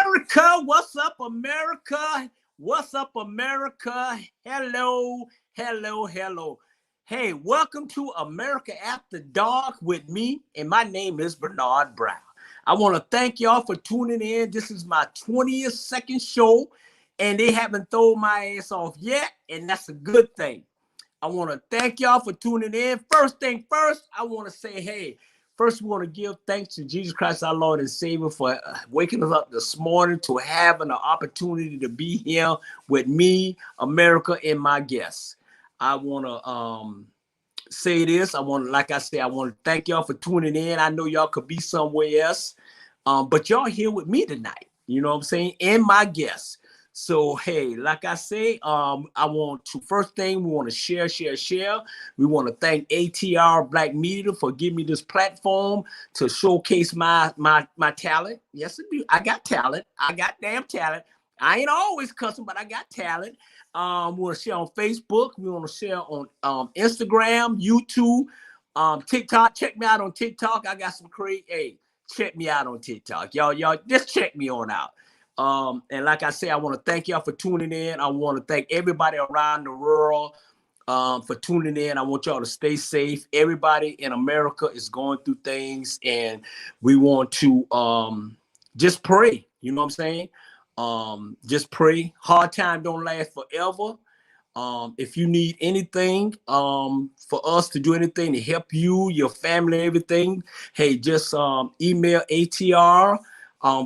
America, what's up, America? What's up, America? Hello, hello, hello. Hey, welcome to America After Dark with me, and my name is Bernard Brown. I want to thank y'all for tuning in. This is my 20th second show, and they haven't thrown my ass off yet, and that's a good thing. I want to thank y'all for tuning in. First thing first, I want to say, hey, first, we want to give thanks to Jesus Christ, our Lord and Savior, for waking us up this morning to having an opportunity to be here with me, America, and my guests. I want to say this. Like I said, I want to thank y'all for tuning in. I know y'all could be somewhere else, but y'all here with me tonight. You know what I'm saying? And my guests. So, hey, like I say, I want to, first thing, we want to share. We want to thank ATR Black Media for giving me this platform to showcase my talent. Yes, I got talent. I got damn talent. I ain't always cussing, but I got talent. We want to share on Facebook. We want to share on Instagram, YouTube, TikTok. Check me out on TikTok. I got some crazy. Hey, check me out on TikTok. Y'all, just check me on out. And like I say, I want to thank y'all for tuning in. I want to thank everybody around the world for tuning in. I want y'all to stay safe. Everybody in America is going through things, and we want to just pray. You know what I'm saying? Just pray. Hard time don't last forever. If you need anything for us to do anything to help you, your family, everything, hey, just email ATR.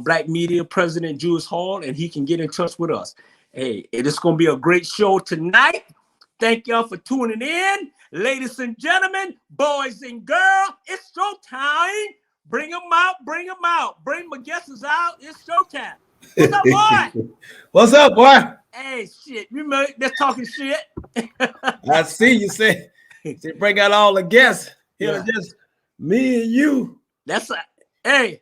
Black Media President Julius Hall, and he can get in touch with us. Hey, it is going to be a great show tonight. Thank y'all for tuning in. Ladies and gentlemen, boys and girls, it's showtime. Bring them out. Bring my guests out. It's showtime. What's up, boy? What's up, boy? Hey, shit. Remember, that's talking shit. I see you say bring out all the guests. Here, yeah. Just me and you. That's all right.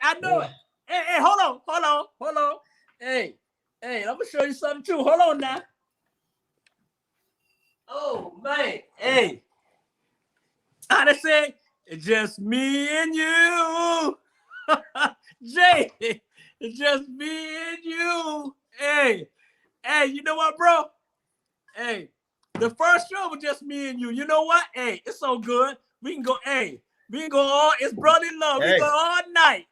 I know it. Hey, hold on. Hey, I'm gonna show you something too. Hold on now. Oh man, hey. I said it's just me and you. Jay, it's just me and you. Hey, you know what, bro? Hey, the first show was just me and you. You know what? Hey, it's so good. We can go all, it's brotherly love. Hey. We go all night.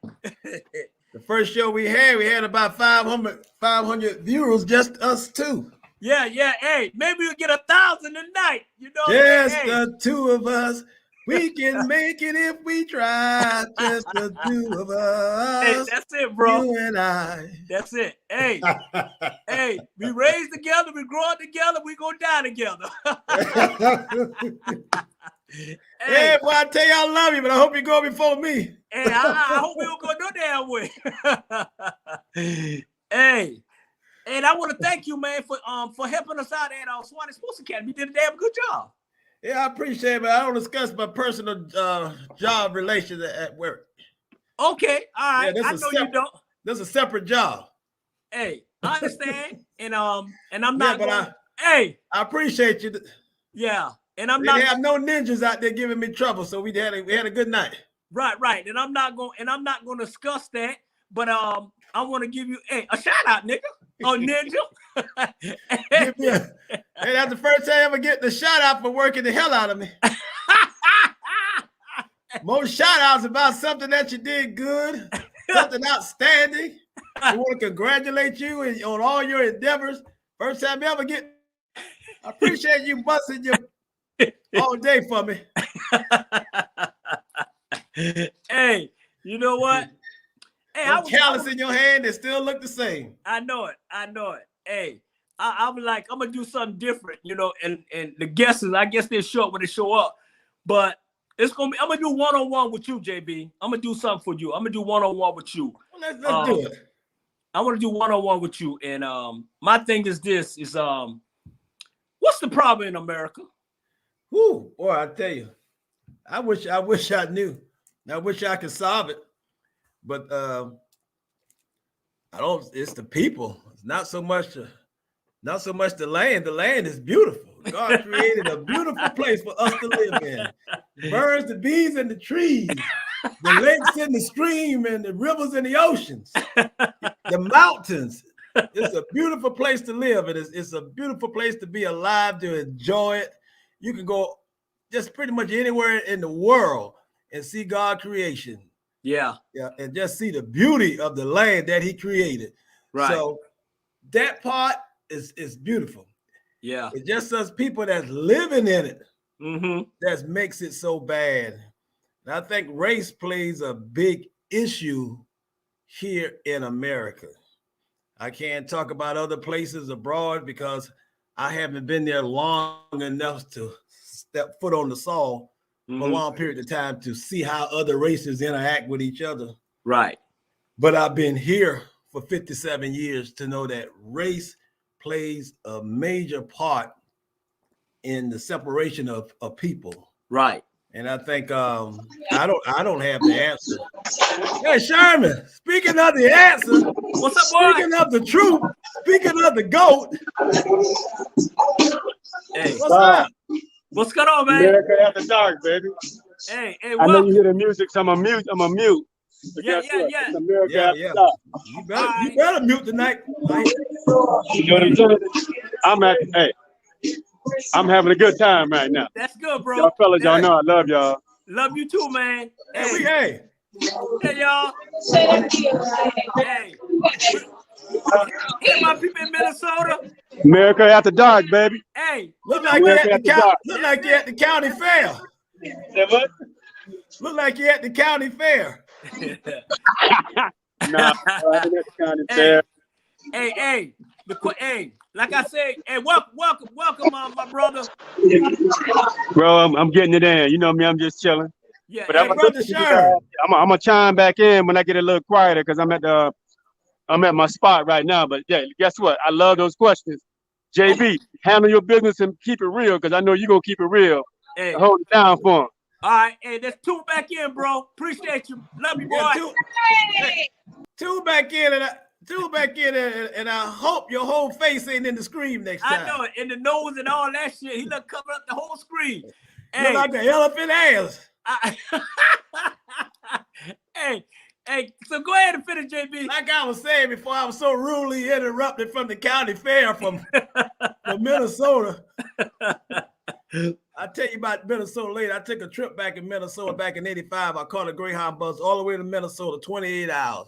The first show we had about 500 viewers, just us two. Yeah. Hey, maybe we'll get 1,000 tonight. You know, just the two of us. We can make it if we try. Just the two of us. Hey, that's it, bro. You and I. That's it. Hey, we raised together, we grow up together, we go down together. Hey, boy, I tell you I love you, but I hope you go before me. Hey, I hope we don't go no damn way. Hey, and I want to thank you, man, for helping us out at Swanee Sports Academy. You did a damn good job. Yeah, I appreciate it, but I don't discuss my personal job relations at work. Okay, all right. Yeah, I know you don't. That's a separate job. Hey, I understand, and I'm not. Yeah, I appreciate you. Yeah. And we didn't have no ninjas out there giving me trouble, so we had a good night. Right. And I'm not going to discuss that, but I want to give you a shout out, nigga. Oh, ninja. Hey, that's the first time I ever get the shout out for working the hell out of me. Most shout outs about something that you did good, something outstanding. I want to congratulate you on all your endeavors. First time I ever get. I appreciate you busting your all day for me. Hey, you know what? Hey, I was callous in your hand that still look the same. I know it. Hey, I was like, I'm gonna do something different, you know. And the guests, I guess they're short when they show up, but I'm gonna do one-on-one with you, JB. I'm gonna do something for you. I'm gonna do one-on-one with you. Well, let's do it. I want to do one-on-one with you, and my thing is this: what's the problem in America? Whoo, boy, I tell you, I wish I knew. I wish I could solve it, but I don't. It's the people. It's not so much the land. The land is beautiful. God created a beautiful place for us to live in. The birds, the bees, and the trees. the lakes and the stream and the rivers and the oceans, the mountains. It's a beautiful place to live. It's a beautiful place to be alive, to enjoy it. You can go just pretty much anywhere in the world and see God's creation. Yeah. Yeah, and just see the beauty of the land that he created. Right. So that part is beautiful. Yeah. It's just us people that's living in it that makes it so bad. And I think race plays a big issue here in America. I can't talk about other places abroad because I haven't been there long enough to step foot on the soil for a long period of time to see how other races interact with each other. Right. But I've been here for 57 years to know that race plays a major part in the separation of people. Right. And I think I don't have the answer. Hey, Sherman, speaking of the answer, what's up, boy? Speaking of the truth, speaking of the GOAT. Hey, what's up? What's going on, man? America After Dark, baby. Hey, I know you hear the music, so I'm a mute. Yeah. It's America After Dark. You better mute tonight. You know what I'm saying? I'm having a good time right now. That's good, bro. Y'all fellas, y'all know I love y'all. Love you too, man. Hey, y'all. Hey. Hear my people in Minnesota. America After Dark, baby. Hey. Look like you're at the county fair. Say what? Look like you're at the county fair. Nah, I'm at the county fair. Hey, like I said, hey, welcome, my brother. Bro, I'm getting it in. You know me, I'm just chilling. Yeah, but I'm gonna chime back in when I get a little quieter because I'm at my spot right now. But yeah, guess what? I love those questions. JB, handle your business and keep it real because I know you're gonna keep it real. Hey. Hold it down for him. All right, hey, let's tune back in, bro. Appreciate you. Love you, boy. Tune back in and I hope your whole face ain't in the screen next time. I know it, in the nose and all that shit. He done covered up the whole screen. Look like an elephant ass. Hey, so go ahead and finish, JB. Like I was saying before, I was so rudely interrupted from the county fair from Minnesota. I'll tell you about Minnesota later. I took a trip back in Minnesota back in 85. I caught a Greyhound bus all the way to Minnesota, 28 hours.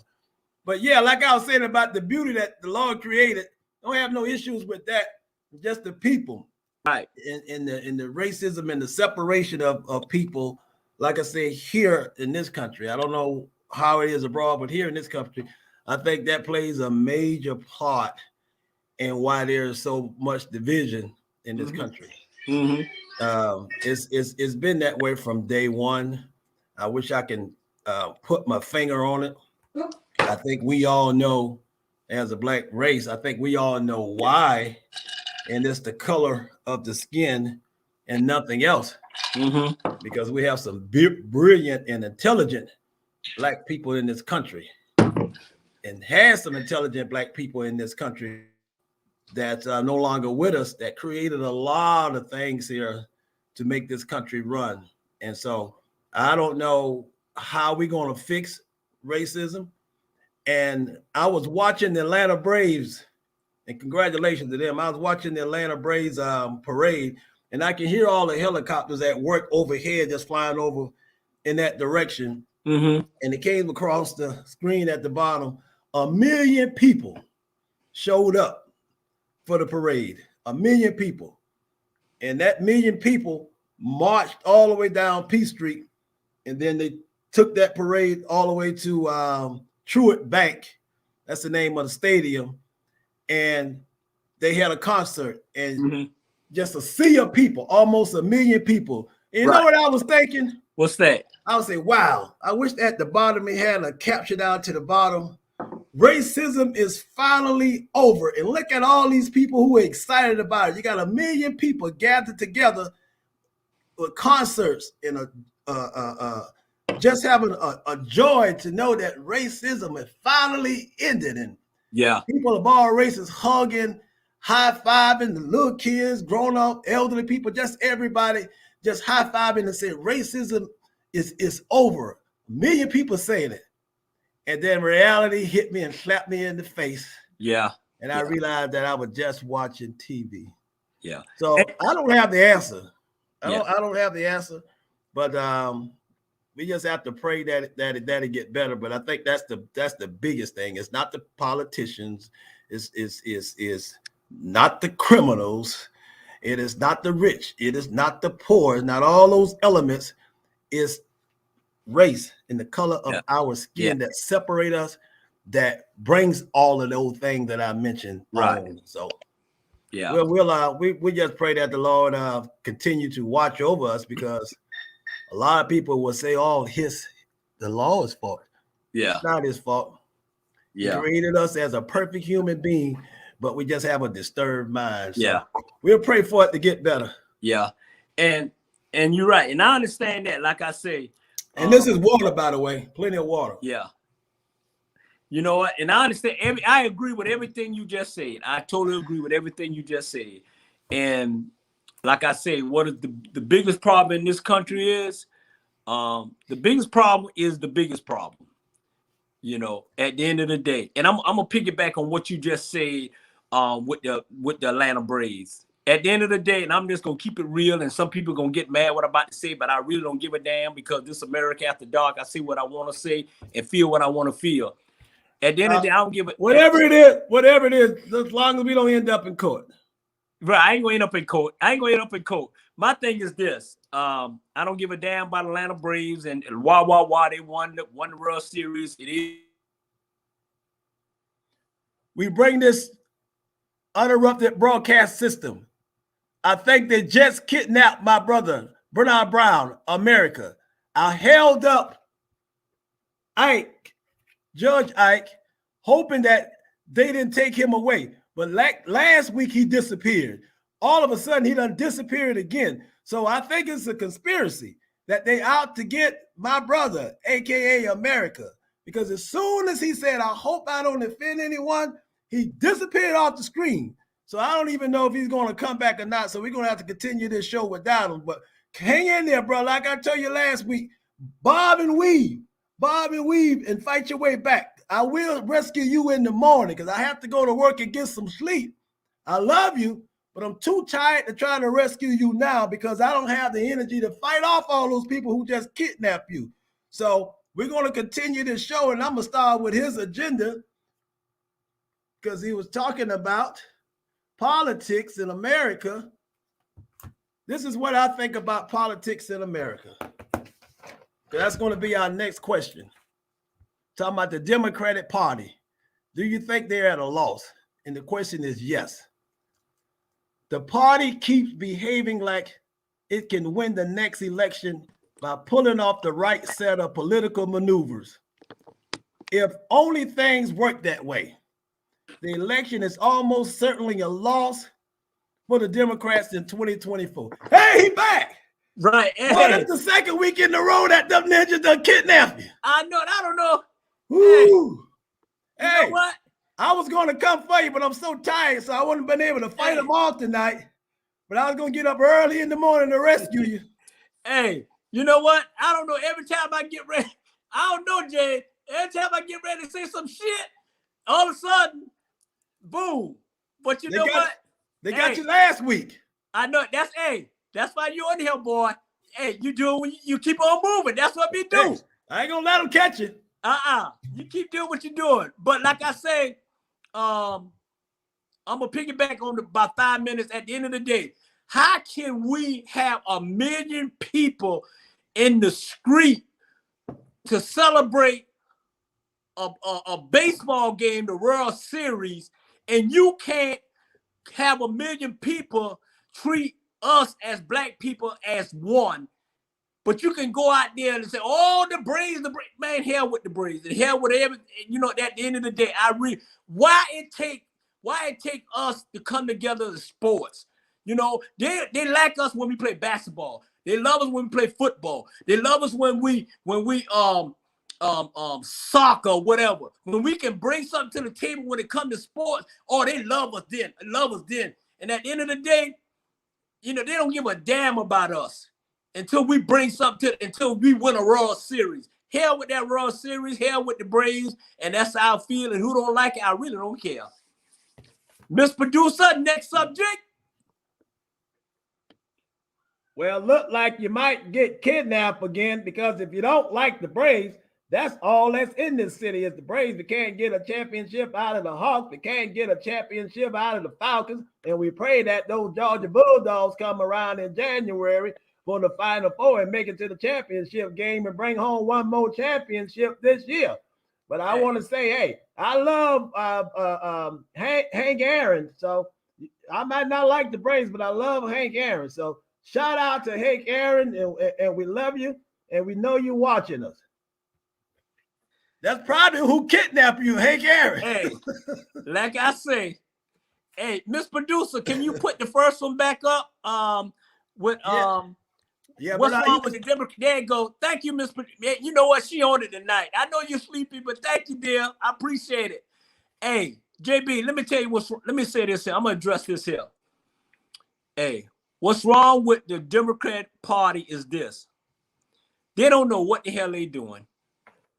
But yeah, like I was saying about the beauty that the Lord created, don't have no issues with that. Just the people. Right. In the racism and the separation of people, like I said, here in this country. I don't know how it is abroad, but here in this country, I think that plays a major part in why there's so much division in this country. It's been that way from day one. I wish I can put my finger on it. I think we all know, as a black race, I think we all know why, and it's the color of the skin and nothing else. Because we have some brilliant and intelligent black people in this country, and has some intelligent black people in this country that's no longer with us, that created a lot of things here to make this country run. And so I don't know how we're going to fix racism. And I was watching the Atlanta Braves, and congratulations to them. I was watching the Atlanta Braves parade, and I can hear all the helicopters at work overhead just flying over in that direction. And it came across the screen at the bottom. 1 million people showed up for the parade. 1 million people. And that 1 million people marched all the way down P Street. And then they took that parade all the way to Truett Bank. That's the name of the stadium. And they had a concert. And just a sea of people, almost 1 million people. And you know what I was thinking? What's that? I would say, wow, I wish at the bottom it had a caption down to the bottom. Racism is finally over. And look at all these people who are excited about it. You got 1 million people gathered together with concerts and just having a joy to know that racism has finally ended. And people of all races hugging, high-fiving, the little kids, grown-up, elderly people, just everybody just high-fiving and saying racism is over. million people saying it. And then reality hit me and slapped me in the face. Yeah. And I realized that I was just watching TV. Yeah. So I don't have the answer. I don't have the answer, but we just have to pray that it get better. But I think that's the biggest thing. It's not the politicians. Is not the criminals. It is not the rich. It is not the poor. It's not all those elements. It's race and the color of our skin that separate us, that brings all of those things that I mentioned. Right. On. So yeah, we just pray that the Lord continue to watch over us, because a lot of people will say, "Oh, the law's fault." Yeah, it's not his fault. Yeah, he created us as a perfect human being, but we just have a disturbed mind. So yeah, we'll pray for it to get better. Yeah, and you're right, and I understand that. Like I say, and this is water, by the way, plenty of water. Yeah. You know what? And I understand. I agree with everything you just said. I totally agree with everything you just said. And like I say, what is the biggest problem in this country is? The biggest problem is the biggest problem. You know, at the end of the day, and I'm gonna piggyback on what you just said with the Atlanta Braves. At the end of the day, and I'm just gonna keep it real, and some people gonna get mad what I'm about to say, but I really don't give a damn, because this America After Dark, I say what I want to say and feel what I want to feel. At the end of the day, I don't give it. Whatever it is, as long as we don't end up in court. Right, I ain't gonna end up in court. My thing is this: I don't give a damn about Atlanta Braves and wah. They won the World Series. It is. We bring this uninterrupted broadcast system. I think they just kidnapped my brother Bernard Brown, America. I held up Judge Ike, hoping that they didn't take him away. But last week he disappeared. All of a sudden he done disappeared again. So I think it's a conspiracy that they out to get my brother, AKA America. Because as soon as he said, "I hope I don't offend anyone," he disappeared off the screen. So I don't even know if he's going to come back or not. So we're going to have to continue this show without him. But hang in there, bro. Like I told you last week, bob and weave, and fight your way back. I will rescue you in the morning, because I have to go to work and get some sleep. I love you, but I'm too tired to try to rescue you now, because I don't have the energy to fight off all those people who just kidnapped you. So we're going to continue this show, and I'm going to start with his agenda, because he was talking about politics in America. This is what I think about politics in America. That's going to be our next question. Talking about the Democratic Party. Do you think they're at a loss? And the question is yes. The party keeps behaving like it can win the next election by pulling off the right set of political maneuvers. If only things work that way, the election is almost certainly a loss for the Democrats in 2024. Hey, he back! Right. Hey. Boy, that's the second week in a row that them ninjas done kidnapped you. I know. I don't know. Woo. Hey, you know what? I was going to come for you, but I'm so tired, so I wouldn't have been able to fight them off tonight. But I was going to get up early in the morning to rescue you. Hey, you know what? I don't know. Every time I get ready, I don't know, Jay. Every time I get ready to say some shit, all of a sudden, boom. But you know what? They got you last week. I know. That's why you're on here, boy. Hey, you keep on moving. That's what we do. Hey, I ain't gonna let them catch you. You keep doing what you're doing. But like I say, I'm gonna piggyback on about 5 minutes. At the end of the day, how can we have 1 million people in the street to celebrate a baseball game, the World Series, and you can't have 1 million people treat us as black people as one? But you can go out there and say, "Oh, the Braves, man, hell with the Braves, and hell with everything." You know, at the end of the day, why it take us to come together as sports? You know, they like us when we play basketball. They love us when we play football. They love us when we soccer, whatever. When we can bring something to the table when it comes to sports, they love us then. And at the end of the day, you know, they don't give a damn about us until we bring something until we win a World Series. Hell with that World Series, hell with the Braves, and that's how I feel. And who don't like it, I really don't care. Miss Producer, next subject. Well, look like you might get kidnapped again, because if you don't like the Braves, that's all that's in this city is the Braves. We can't get a championship out of the Hawks. We can't get a championship out of the Falcons. And we pray that those Georgia Bulldogs come around in January for the Final Four and make it to the championship game and bring home one more championship this year. But I want to say, hey, I love Hank Aaron. So I might not like the Braves, but I love Hank Aaron. So shout out to Hank Aaron, and we love you, and we know you're watching us. That's probably who kidnapped you, Hank Aaron. Hey, like I say, hey, Miss Producer, can you put the first one back up? What's wrong with the Democrat? There you go. Thank you, Miss. You know what? She on it tonight. I know you're sleepy, but thank you, dear. I appreciate it. Hey, JB, let me tell you let me say this here. I'm gonna address this here. Hey, what's wrong with the Democrat Party is this. They don't know what the hell they doing.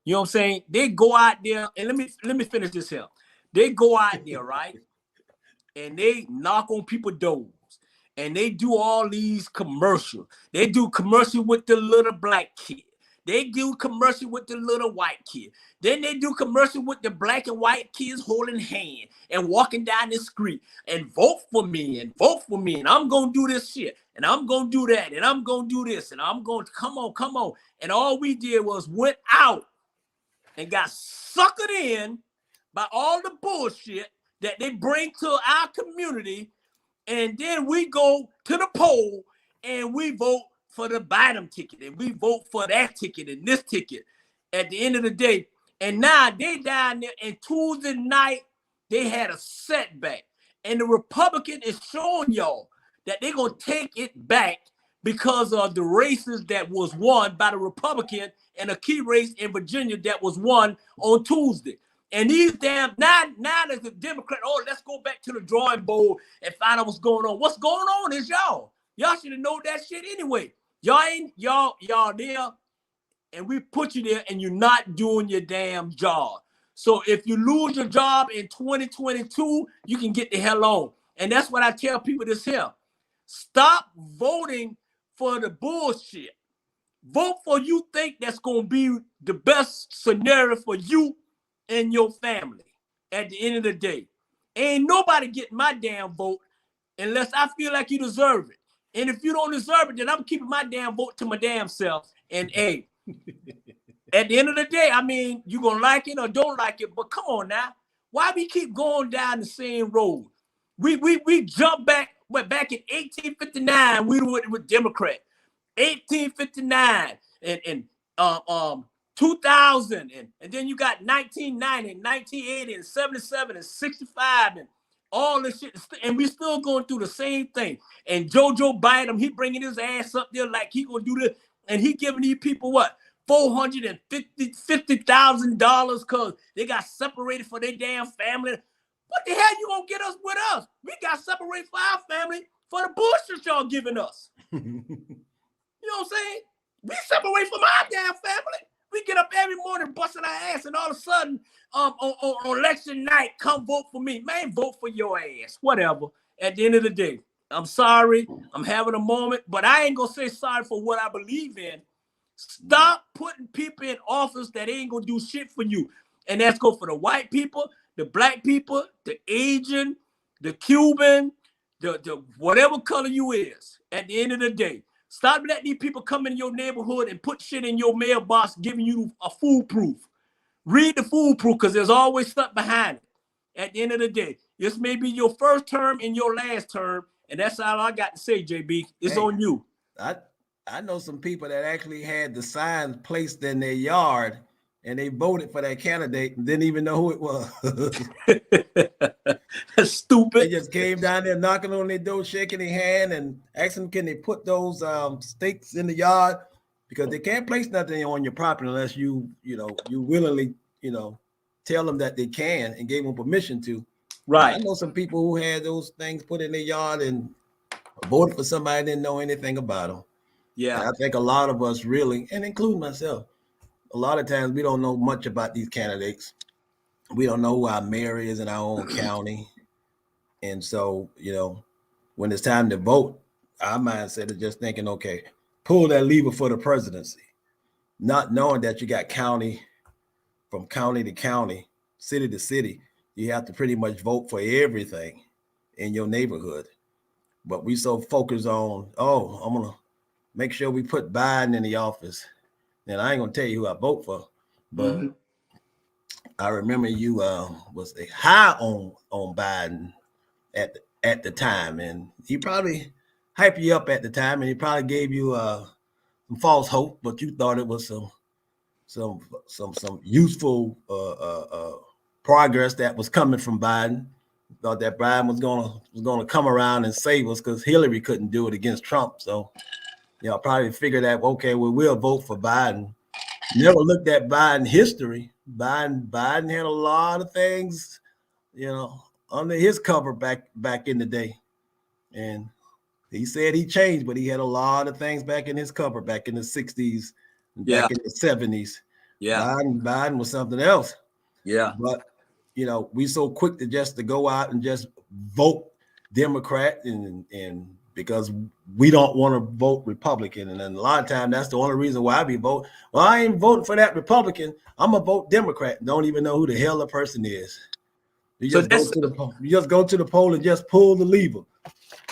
You know what I'm saying? They go out there, and let me finish this here. They go out there, right? And they knock on people's doors. And they do all these commercials. They do commercial with the little black kid. They do commercial with the little white kid. Then they do commercial with the black and white kids holding hands and walking down the street and vote for me and vote for me. And I'm going to do this shit. And I'm going to do that. And I'm going to do this. And I'm going to come on. And all we did was went out and got suckered in by all the bullshit that they bring to our community. And then we go to the poll and we vote for the Biden ticket and we vote for that ticket and this ticket at the end of the day. And now they down there, and Tuesday night they had a setback. And the Republican is showing y'all that they're going to take it back because of the races that was won by the Republican and a key race in Virginia that was won on Tuesday. And these damn, now there's a Democrat, let's go back to the drawing board and find out what's going on. What's going on is y'all. Y'all should have known that shit anyway. Y'all there, and we put you there, and you're not doing your damn job. So if you lose your job in 2022, you can get the hell on. And that's what I tell people this here. Stop voting for the bullshit. Vote for you think that's going to be the best scenario for you and your family at the end of the day. Ain't nobody getting my damn vote unless I feel like you deserve it. And if you don't deserve it, then I'm keeping my damn vote to my damn self. And hey, at the end of the day, I mean, you gonna like it or don't like it, but come on now. Why we keep going down the same road? We jump back, back in 1859, we were with Democrat. 1859 and 2000, and then you got 1990, 1980, and 77, and 65, and all this shit, and we still going through the same thing. And Joe Biden, he bringing his ass up there like he gonna do this, and he giving these people what, $450,000 because they got separated for their damn family. What the hell you gonna get us with us? We got separated for our family for the bullshit y'all giving us. You know what I'm saying? We separate from our damn family. We get up every morning busting our ass, and all of a sudden, on election night, come vote for me. Man, vote for your ass. Whatever. At the end of the day, I'm sorry. I'm having a moment, but I ain't gonna say sorry for what I believe in. Stop putting people in office that ain't gonna do shit for you. And that's go for the white people, the black people, the Asian, the Cuban, the whatever color you is. At the end of the day, stop letting these people come in your neighborhood and put shit in your mailbox giving you a foolproof. Read the foolproof, because there's always stuff behind it. At the end of the day, this may be your first term and your last term, and that's all I got to say, JB. It's on you. I know some people that actually had the signs placed in their yard, and they voted for that candidate and didn't even know who it was. That's stupid. They just came down there knocking on their door, shaking their hand, and asking them, can they put those stakes in the yard? Because they can't place nothing on your property unless you willingly, tell them that they can and gave them permission to. Right. I know some people who had those things put in their yard and voted for somebody that didn't know anything about them. Yeah. And I think a lot of us really, and including myself, a lot of times we don't know much about these candidates. We don't know who our mayor is in our own county. And so, when it's time to vote, our mindset is just thinking, okay, pull that lever for the presidency, not knowing that you got from county to county, city to city. You have to pretty much vote for everything in your neighborhood. But we so focused on, I'm going to make sure we put Biden in the office. And I ain't going to tell you who I vote for, but I remember you was high on Biden at the time, and he probably hyped you up at the time, and he probably gave you some false hope, but you thought it was some useful progress that was coming from Biden. You thought that Biden was gonna come around and save us because Hillary couldn't do it against Trump. So probably figured that okay, we'll vote for Biden. Never looked at Biden history. Biden had a lot of things, under his cover back in the day. And he said he changed, but he had a lot of things back in his cover back in the 60s, back in the 70s. Yeah. Biden was something else. Yeah. But, we so quick to go out and just vote Democrat and because we don't want to vote Republican. And then a lot of times that's the only reason why I be voting. Well, I ain't voting for that Republican. I'm going to vote Democrat. Don't even know who the hell the person is. You just go to the poll and just pull the lever.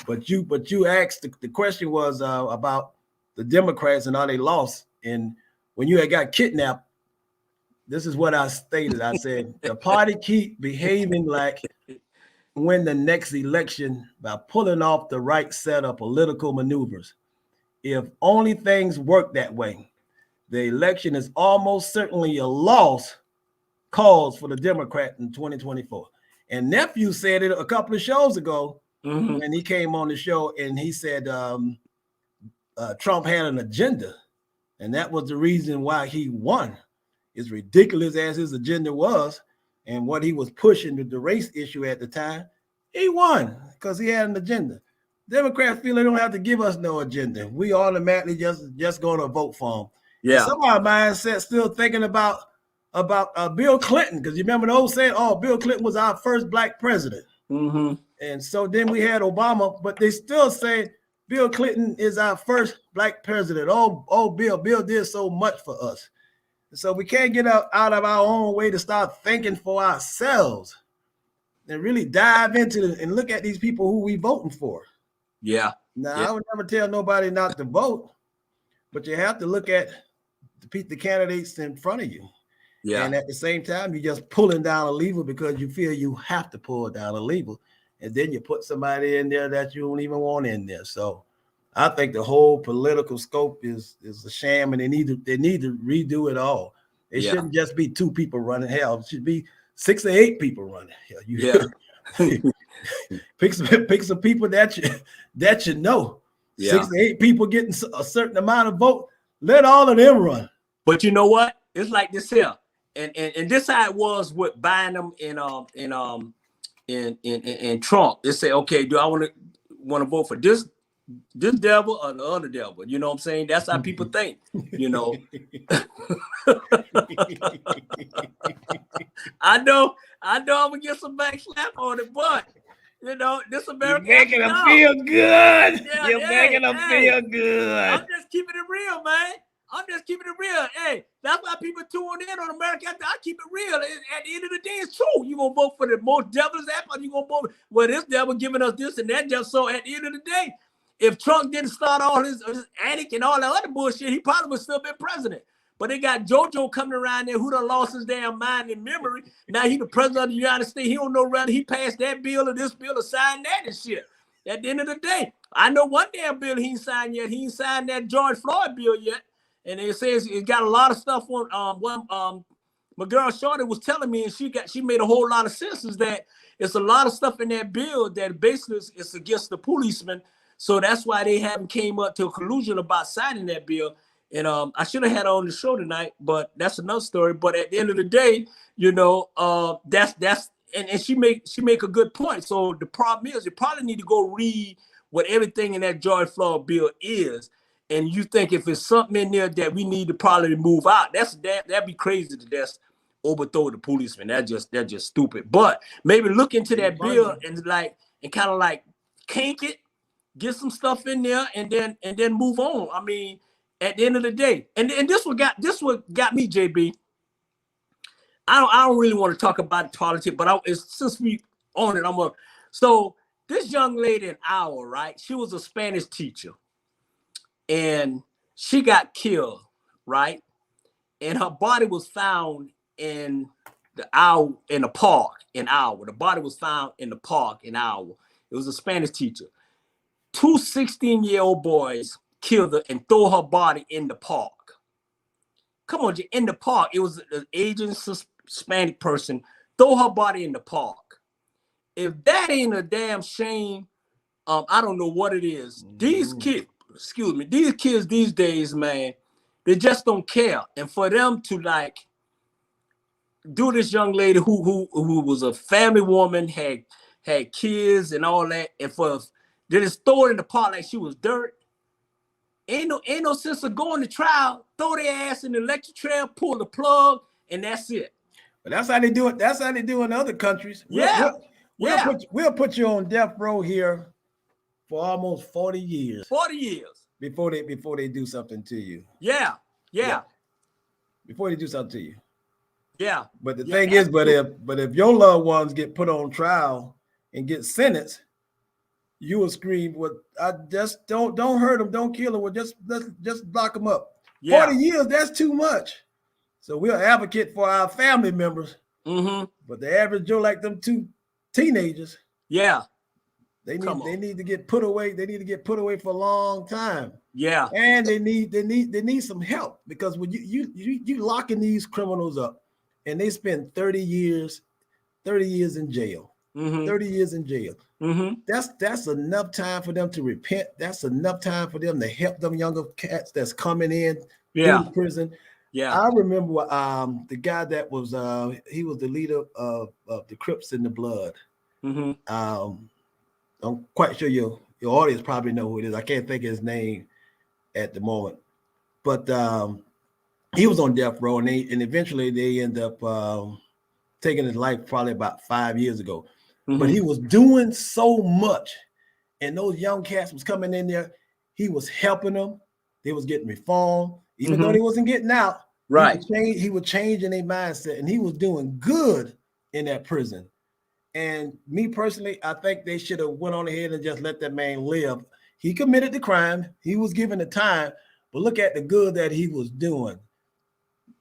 But you asked, the question was about the Democrats and how they lost. And when you had got kidnapped, this is what I stated. I said, the party keep behaving like win the next election by pulling off the right set of political maneuvers. If only things work that way, the election is almost certainly a lost cause for the Democrat in 2024. And Nephew said it a couple of shows ago when he came on the show, and he said Trump had an agenda, and that was the reason why he won. As ridiculous as his agenda was and what he was pushing, the race issue at the time, he won because he had an agenda. Democrats feel they don't have to give us no agenda. We automatically just going to vote for him. Yeah. Some of our mindset still thinking about Bill Clinton, because you remember the old saying, Bill Clinton was our first black president. And so then we had Obama, but they still say Bill Clinton is our first black president. Bill did so much for us. So we can't get out of our own way to start thinking for ourselves and really dive into it and look at these people who we voting for. Yeah. Now, I would never tell nobody not to vote, but you have to look at the candidates in front of you. Yeah. And at the same time, you're just pulling down a lever because you feel you have to pull down a lever. And then you put somebody in there that you don't even want in there. So I think the whole political scope is a sham, and they need to redo it all. It shouldn't just be 2 people running. Hell, it should be 6 or 8 people running. Pick some people that you know. 6 to 8 people getting a certain amount of vote. Let all of them run. But you know what? It's like this here, and this how it was with Biden and Trump. They say, okay, do I want to vote for this devil or the other devil? You know what I'm saying? That's how people think. I know I'm gonna get some backslap on it, but this American. You're making them feel good. You're making them feel good. I'm just keeping it real, man. Hey, that's why people tune in on America. I keep it real. At the end of the day, it's true. You're going to vote for the most devil's app, or you're going to vote, well, this devil giving us this and that. Just so at the end of the day, if Trump didn't start all his antic and all that other bullshit, he probably would still been president. But they got JoJo coming around there who done lost his damn mind and memory. Now he the president of the United States. He don't know whether he passed that bill or this bill or signed that and shit. At the end of the day, I know one damn bill he ain't signed yet. He ain't signed that George Floyd bill yet. And it says it got a lot of stuff on. My girl Shorty was telling me, and she made a whole lot of sense, is that it's a lot of stuff in that bill that basically is against the policemen. So that's why they haven't came up to a conclusion about signing that bill. And I should have had her on the show tonight, but that's another story. But at the end of the day, that's and she make a good point. So the problem is, you probably need to go read what everything in that George Floyd bill is. and you think if it's something in there that we need to probably move out, that'd be crazy to just overthrow the policeman. That's just stupid. But maybe look into that bill and kind of like kink it, get some stuff in there, and then move on. I mean, at the end of the day, and this what got me, JB. I don't really want to talk about politics, but since we on it, so this young lady in Iowa, right? She was a Spanish teacher, and she got killed, right? And her body was found in the park in Iowa. The body was found in the park in Iowa. It was a Spanish teacher. 2 16-year-old boys killed her and threw her body in the park. Come on, in the park. It was an Asian Hispanic person throw her body in the park. If that ain't a damn shame, I don't know what it is. These kids these days, man, they just don't care. And for them to like do this young lady who was a family woman, had kids and all that, and they just throw it in the park like she was dirt. Ain't no sense of going to trial. Throw their ass in the electric chair, pull the plug, and that's it. But that's how they do it. That's how they do in other countries. We'll put you on death row here for almost 40 years. 40 years before they do something to you. Yeah. Before they do something to you. Yeah. But the thing is, but if your loved ones get put on trial and get sentenced, you will scream, "Well, I just don't hurt them, don't kill them. Well, just lock them up." 40 years, that's too much. So we'll advocate for our family members. But the average Joe, like them 2 teenagers, they need to get put away. They need to get put away for a long time. Yeah, and they need some help, because when you locking these criminals up, and they spend 30 years in jail. 30 years in jail. That's enough time for them to repent. That's enough time for them to help them younger cats that's coming in through prison. I remember the guy that was he was the leader of the Crips and the Blood. I'm quite sure your audience probably know who it is. I can't think of his name at the moment, but he was on death row, and eventually they end up taking his life probably about 5 years ago. But he was doing so much, and those young cats was coming in there. He was helping them. They was getting reformed, even though they wasn't getting out. Right. He was changing their mindset, and he was doing good in that prison. And me personally, I think they should have went on ahead and just let that man live. He committed the crime. He was given the time, but look at the good that he was doing.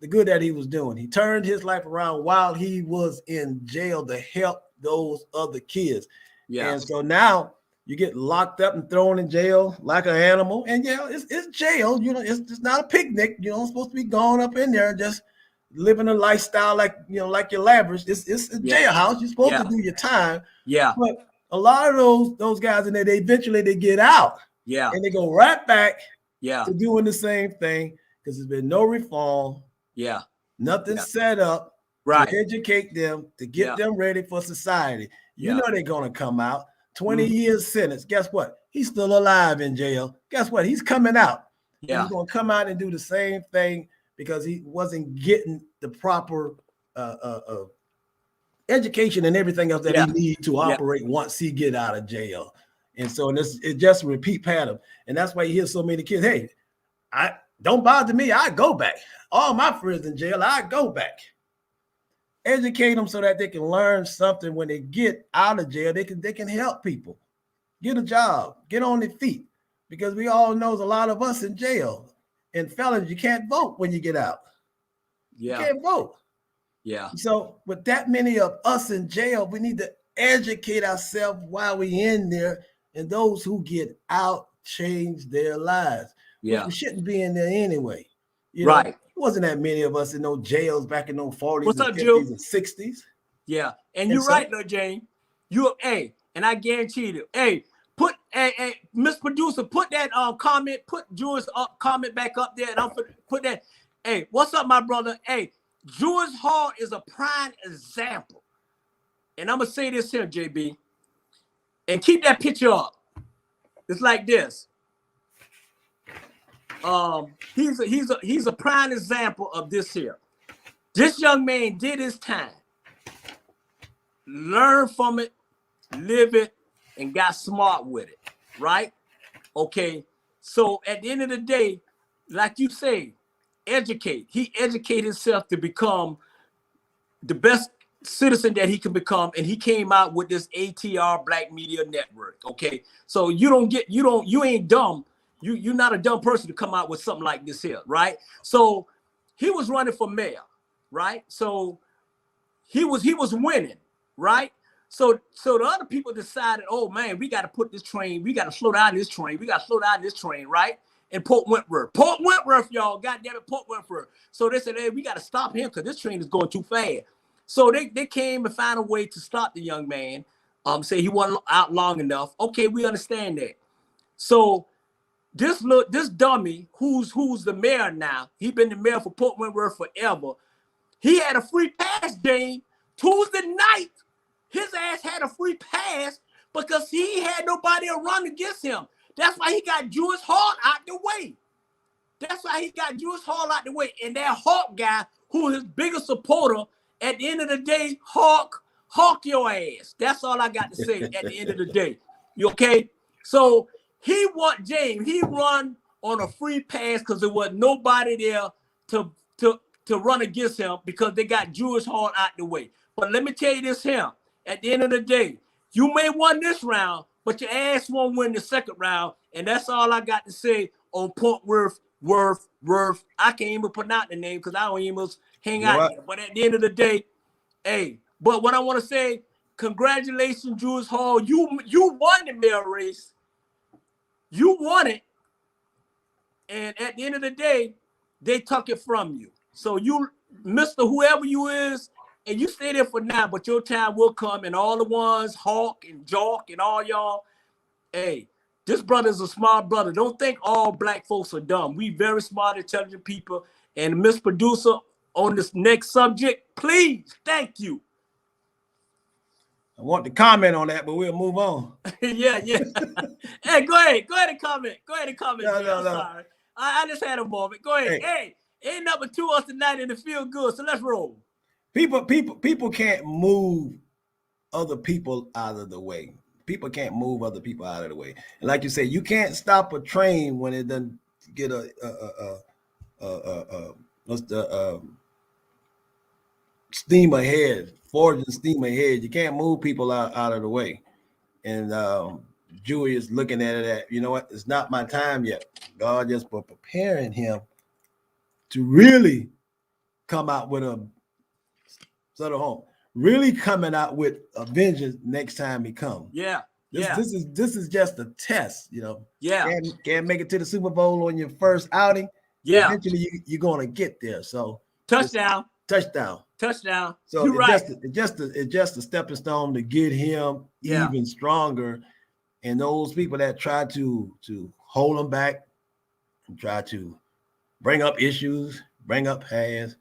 The good that he was doing. He turned his life around while he was in jail to help those other kids. And so now you get locked up and thrown in jail like an animal. And it's jail. It's not a picnic. You're not supposed to be going up in there and just living a lifestyle like your lavish. It's a jailhouse. You're supposed to do your time. But a lot of those guys in there, they eventually get out. And they go right back to doing the same thing, because there's been no reform. Nothing set up to educate them, to get them ready for society. You know they're gonna come out. 20 years sentence. Guess what? He's still alive in jail. Guess what? He's coming out. He's gonna come out and do the same thing, because he wasn't getting the proper education and everything else that he needs to operate once he get out of jail. And so it just a repeat pattern. And that's why you hear so many kids, hey, I don't bother me, I go back. All my friends in jail, I go back. Educate them so that they can learn something when they get out of jail. They can help people, get a job, get on their feet, because we all know a lot of us in jail. And fellas, you can't vote when you get out. You can't vote. So with that many of us in jail, we need to educate ourselves while we in there, and those who get out change their lives. We shouldn't be in there anyway. There wasn't that many of us in those jails back in those 40s and 50s and 60s. And you're right, though, Jane. And I guarantee you, put Miss Producer, put that comment, put Jewish comment back up there, and I'm gonna put that. Hey, what's up, my brother? Hey, Jewish Hall is a prime example. And I'm gonna say this here, JB, and keep that picture up. It's like this. He's a prime example of this here. This young man did his time, learned from it, live it, and got smart with it, right? Okay, so at the end of the day, like you say, educate. He educated himself to become the best citizen that he can become, and he came out with this ATR Black Media Network. Okay, so you ain't dumb. You're not a dumb person to come out with something like this here, right? So he was running for mayor, right? So he was winning, right? So the other people decided, oh man, we got to put this train, we got to slow down this train, right? In Port Wentworth, y'all, goddamn it, Port Wentworth. So they said, hey, we got to stop him because this train is going too fast. So they came and found a way to stop the young man. Say he wasn't out long enough. Okay, we understand that. So this dummy who's the mayor now, he been the mayor for Port Wentworth forever. He had a free pass game Tuesday night. His ass had a free pass because he had nobody to run against him. That's why he got Julius Hall out the way. And that Hawk guy, who is his biggest supporter, at the end of the day, Hawk your ass. That's all I got to say at the end of the day. You okay? So he run on a free pass because there was nobody there to run against him because they got Julius Hall out the way. But let me tell you this here. At the end of the day, you may win this round, but your ass won't win the second round. And that's all I got to say on Port Worth. I can't even pronounce the name because I don't even hang out there. But at the end of the day, hey, but what I want to say, congratulations, Julius Hall. You won the mayor race. You won it. And at the end of the day, they took it from you. So you, Mr. Whoever you is, and you stay there for now, but your time will come, and all the ones, Hawk and Jock and all y'all, hey, this brother's a smart brother. Don't think all black folks are dumb. We very smart, intelligent people. And Miss Producer, on this next subject, please, thank you. I want to comment on that, but we'll move on. yeah. Hey, go ahead and comment. No. Sorry. I just had a moment. Go ahead. Hey, ain't number 2 us tonight in the feel good, so let's roll. People can't move other people out of the way. People can't move other people out of the way. And like you say, you can't stop a train when it doesn't get steam ahead, forging steam ahead. You can't move people out of the way. And Julie is looking at it at, you know what? It's not my time yet. God just for preparing him to really come out with a sort of home, really coming out with a vengeance next time he comes. This is just a test, you know. Can't make it to the Super Bowl on your first outing. Eventually you're gonna get there. So touchdown. So it's just a stepping stone to get him even stronger. And those people that try to hold him back and try to bring up issues, bring up past.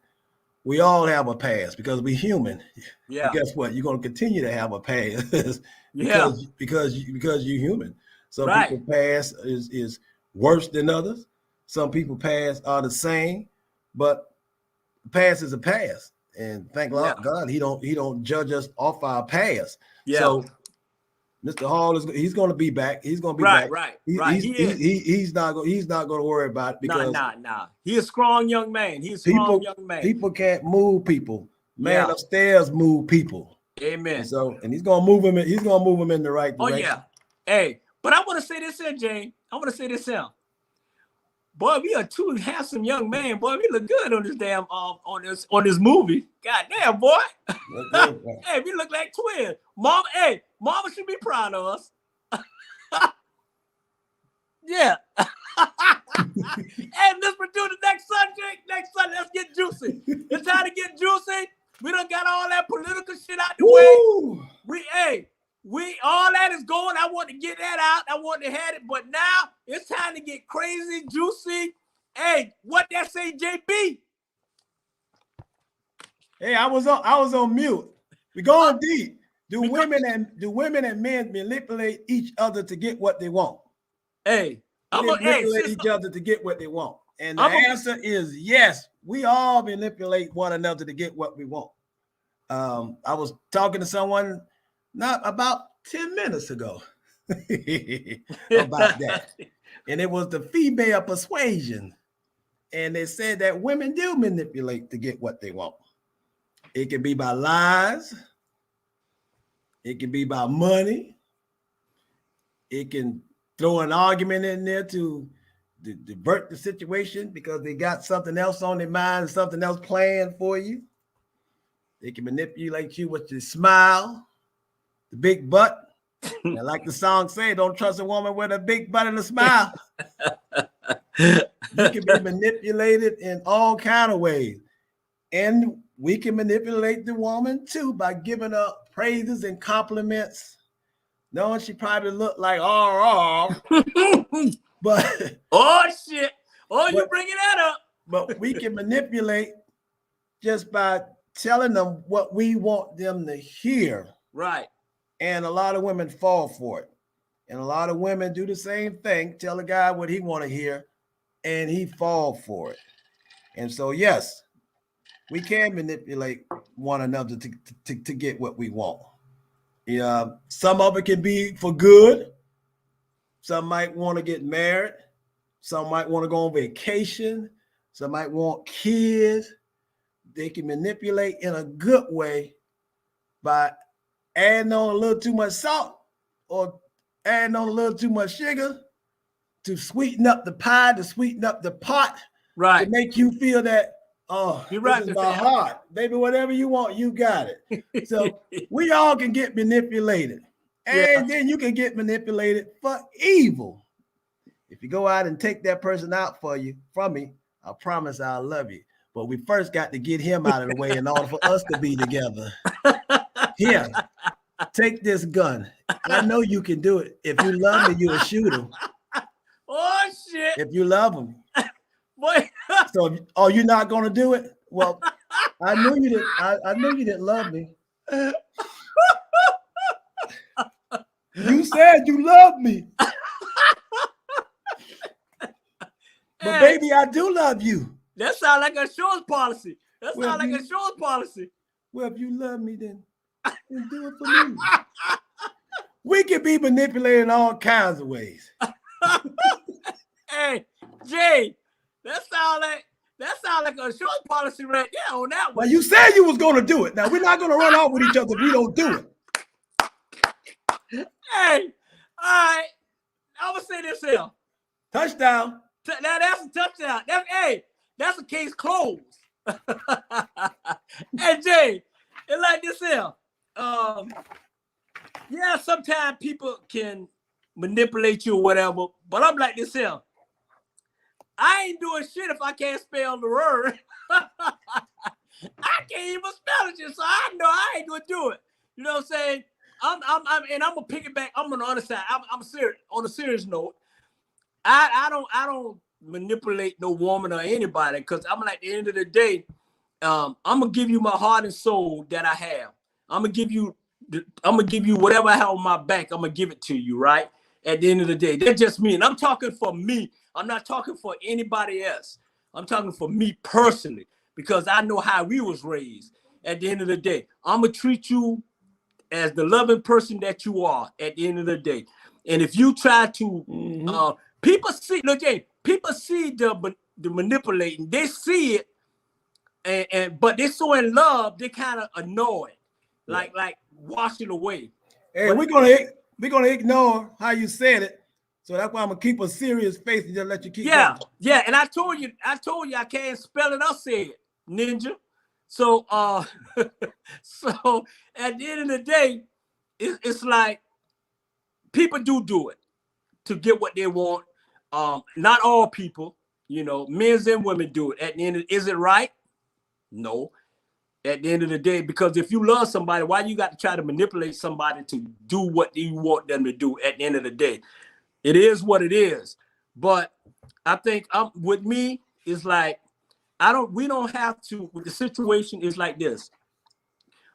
We all have a past because we're human. But guess what? You're going to continue to have a past because you're human. Some people past is worse than others. Some people past are the same, but past is a past. And thank God he don't judge us off our past. So Mr. Hall he's going to be back. He's going to be back. He's not going to worry about it because he's a strong young man. People can't move people. Man upstairs move people. Amen. And he's going to move him. He's going to move him in the right direction. Oh yeah. Hey, but I want to say this here, Jane. Boy, we are two handsome young men. Boy, we look good on this damn on this movie. God damn, boy. Hey, we look like twins. Mama should be proud of us. Yeah. Hey, let's do the next subject. Let's get juicy. It's time to get juicy. We done got all that political shit out the way. We all that is going. I want to get that out. I want to have it, but now it's time to get crazy, juicy. Hey, what that say, JB? Hey, I was on mute. We going deep. Do women and men manipulate each other to get what they want? Hey, manipulate each other to get what they want. And the answer is yes. We all manipulate one another to get what we want. I was talking to someone not about 10 minutes ago about that. And it was the female persuasion. And they said that women do manipulate to get what they want. It can be by lies. It can be by money. It can throw an argument in there to divert the situation because they got something else on their mind, something else planned for you. They can manipulate you with your smile, the big butt. And like the song say, don't trust a woman with a big butt and a smile. You can be manipulated in all kind of ways. And we can manipulate the woman too by giving her praises and compliments. Knowing she probably looked like but oh shit. Oh, you bringing that up. But we can manipulate just by telling them what we want them to hear. Right. And a lot of women fall for it. And a lot of women do the same thing, tell a guy what he want to hear, and he fall for it. And so, yes, we can manipulate one another to get what we want. Yeah, some of it can be for good. Some might want to get married. Some might want to go on vacation. Some might want kids. They can manipulate in a good way by adding on a little too much salt or adding on a little too much sugar to sweeten up the pie, to sweeten up the pot, right? To make you feel that, oh, you're right, this is my heart. Baby, whatever you want, you got it. So we all can get manipulated. And then you can get manipulated for evil. If you go out and take that person out from me, I promise I'll love you. But we first got to get him out of the way in order for us to be together. Here, take this gun. I know you can do it. If you love me, you'll shoot him. Oh shit! If you love him. Boy. So, are you not gonna do it? Well, I knew you didn't. I knew you didn't love me. You said you love me. But baby, I do love you. That sounds like an insurance policy. That sounds like an insurance policy. Well, if you love me, then do it for me. We can be manipulated in all kinds of ways. Hey, Jay, that sounds like an insurance policy right there on that one. Well, you said you was going to do it. Now, we're not going to run off with each other if we don't do it. Hey, all right. I'm going to say this here. Touchdown. That's a touchdown. That's a case closed. Hey, Jay, it's like this here. Yeah, sometimes people can manipulate you or whatever, but I'm like this here. I ain't doing shit if I can't spell the word. I can't even spell it, so I know I ain't gonna do it. You know what I'm saying? I'm gonna pick it back. I'm on the other side. I'm serious. On a serious note, I don't manipulate no woman or anybody because I'm like, at the end of the day, I'm gonna give you my heart and soul that I have. I'm gonna give you whatever I have on my back. I'm gonna give it to you, right? At the end of the day, that's just me, and I'm talking for me. I'm not talking for anybody else. I'm talking for me personally because I know how we was raised. At the end of the day, I'm gonna treat you as the loving person that you are. At the end of the day, and if you try to, people see. Look, Jay, people see the manipulating. They see it, but they're so in love, they kind of annoyed, like wash it away. Hey, we're gonna ignore how you said it. So that's why I'm gonna keep a serious face and just let you keep going. Yeah, and I told you I can't spell it or say it, ninja. So so at the end of the day, it's like people do it to get what they want. Not all people, men and women do it. At the end, is it right? No. At the end of the day, because if you love somebody, why you got to try to manipulate somebody to do what you want them to do? At the end of the day, it is what it is. But I think with me, it's like we don't have to. The situation is like this.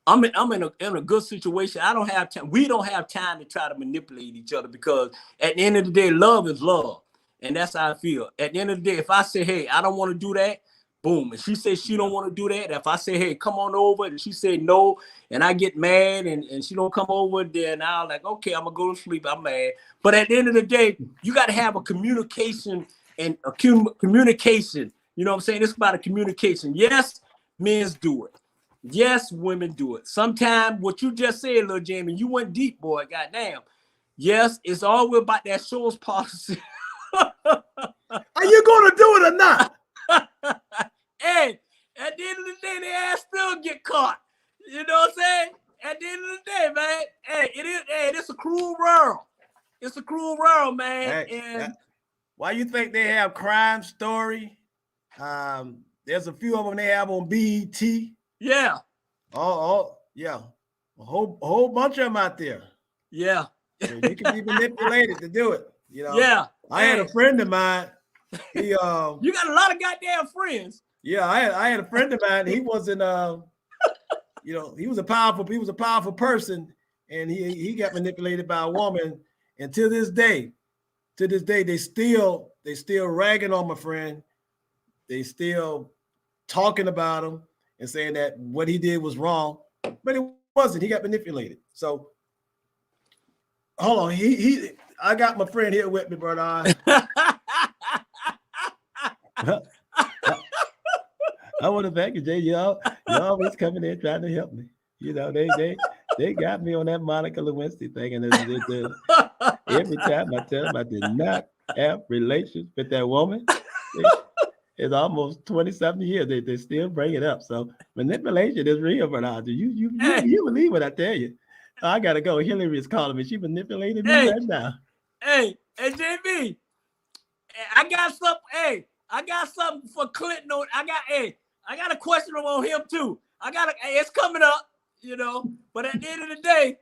I'm in a good situation. I don't have time. We don't have time to try to manipulate each other because at the end of the day, love is love. And that's how I feel. At the end of the day, if I say, hey, I don't want to do that, boom. And she says she don't want to do that. If I say, hey, come on over, and she said no, and I get mad and she don't come over, then I'll like, okay, I'm gonna go to sleep. I'm mad. But at the end of the day, you got to have a communication and a communication. You know what I'm saying? It's about a communication. Yes, men do it. Yes, women do it. Sometimes what you just said, Lil Jamie, you went deep, boy. Goddamn. Yes, it's all about that show's policy. Are you gonna do it or not? Hey, at the end of the day, they ass still get caught. You know what I'm saying? At the end of the day, man, hey, it's a cruel world. It's a cruel world, man. Hey, and why you think they have Crime Story? There's a few of them they have on BET. yeah, Yeah, a whole bunch of them out there. yeah, So you can be manipulated to do it. You know. yeah. I had a friend of mine. He You got a lot of goddamn friends. Yeah, I had a friend of mine. He wasn't you know, he was a powerful person, and he got manipulated by a woman. And to this day, they still ragging on my friend. They still talking about him and saying that what he did was wrong, but it wasn't. He got manipulated. So hold on, I got my friend here with me, brother. I want to thank you, Jay. Y'all always coming in trying to help me. You know, they got me on that Monica Lewinsky thing, and every time I tell them I did not have relations with that woman, it's almost 27 years. They still bring it up. So manipulation is real, Bernard. You believe what I tell you? I gotta go. Hillary is calling me. She manipulated me right now. Hey, JB, I got something for Clinton. I got a question on him too. It's coming up, you know. But at the end of the day,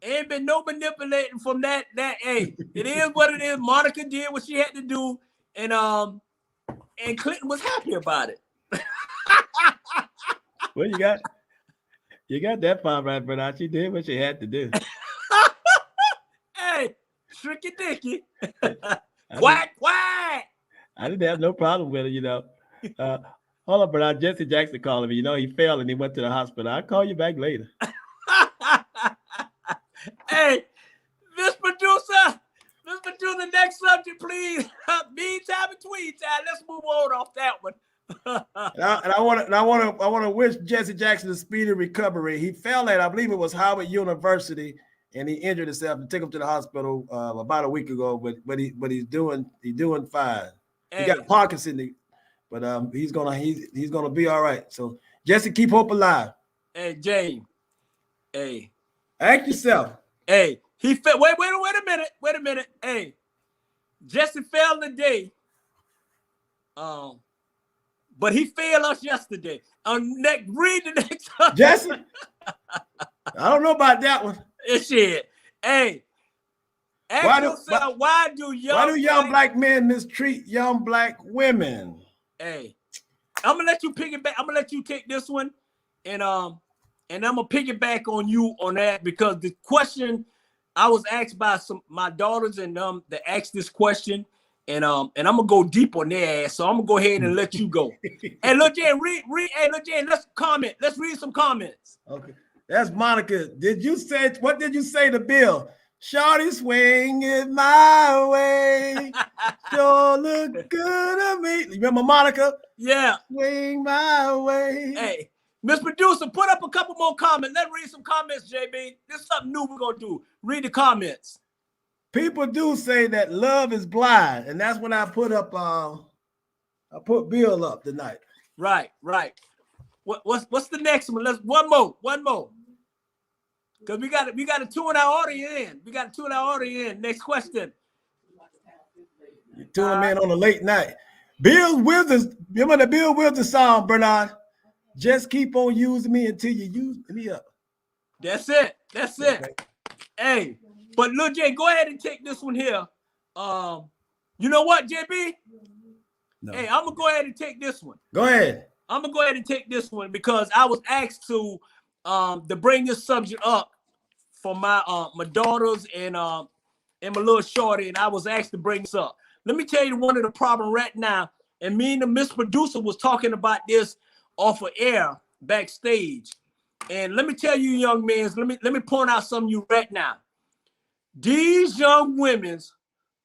ain't been no manipulating from that. Hey, it is what it is. Monica did what she had to do, and Clinton was happy about it. Well, you got that part right, Bernard. She did what she had to do. Hey, tricky dicky. Quack. I didn't have no problem with it, you know. Hold on, Bernard. Jesse Jackson calling me. You know, he fell and he went to the hospital. I'll call you back later. Hey, Miss Producer, next subject, please. Meantime and tweet time. Let's move on off that one. I want to wish Jesse Jackson a speedy recovery. He fell at, I believe it was Howard University, and he injured himself and took him to the hospital about a week ago. But he's doing fine. Hey. He got Parkinson's, but he's gonna be all right. So Jesse, keep hope alive. Hey, Jay. Hey, ask yourself. Hey, he fell. Wait a minute. Hey, Jesse fell today. But he failed us yesterday. Read the next subject. Jesse, I don't know about that one. Shit. Hey, why do young black men mistreat young black women? Hey, I'm gonna let you piggyback. I'm gonna let you take this one, and I'm gonna piggyback on you on that, because the question I was asked by my daughters and they asked this question, and I'm gonna go deep on their ass. So I'm gonna go ahead and let you go. Hey, look, Jay, read. Hey, look, Jay, let's comment. Let's read some comments. Okay, that's Monica. What did you say to Bill? Shorty swing it my way. Sure look good to me. You remember Monica? Yeah. Swing my way. Hey, Miss Producer, put up a couple more comments. Let's read some comments, JB. This is something new we're gonna do. Read the comments. People do say that love is blind, and that's when I put up. I put Bill up tonight. Right. What's the next one? One more. Because we got to tune our audience in. Next question. You tune them in on a late night. Bill Withers, remember the Bill Withers song, Bernard? Just keep on using me until you use me up. That's it. Okay. Hey, but look, Jay, go ahead and take this one here. You know what, JB? No. Hey, I'm gonna go ahead and take this one. Go ahead. I'm gonna go ahead and take this one because I was asked to bring this subject up for my daughters and and my little shorty, and I was asked to bring this up. Let me tell you one of the problems right now, and me and the Miss Producer was talking about this off of air backstage. And let me tell you, young men, let me point out something to you right now. These young women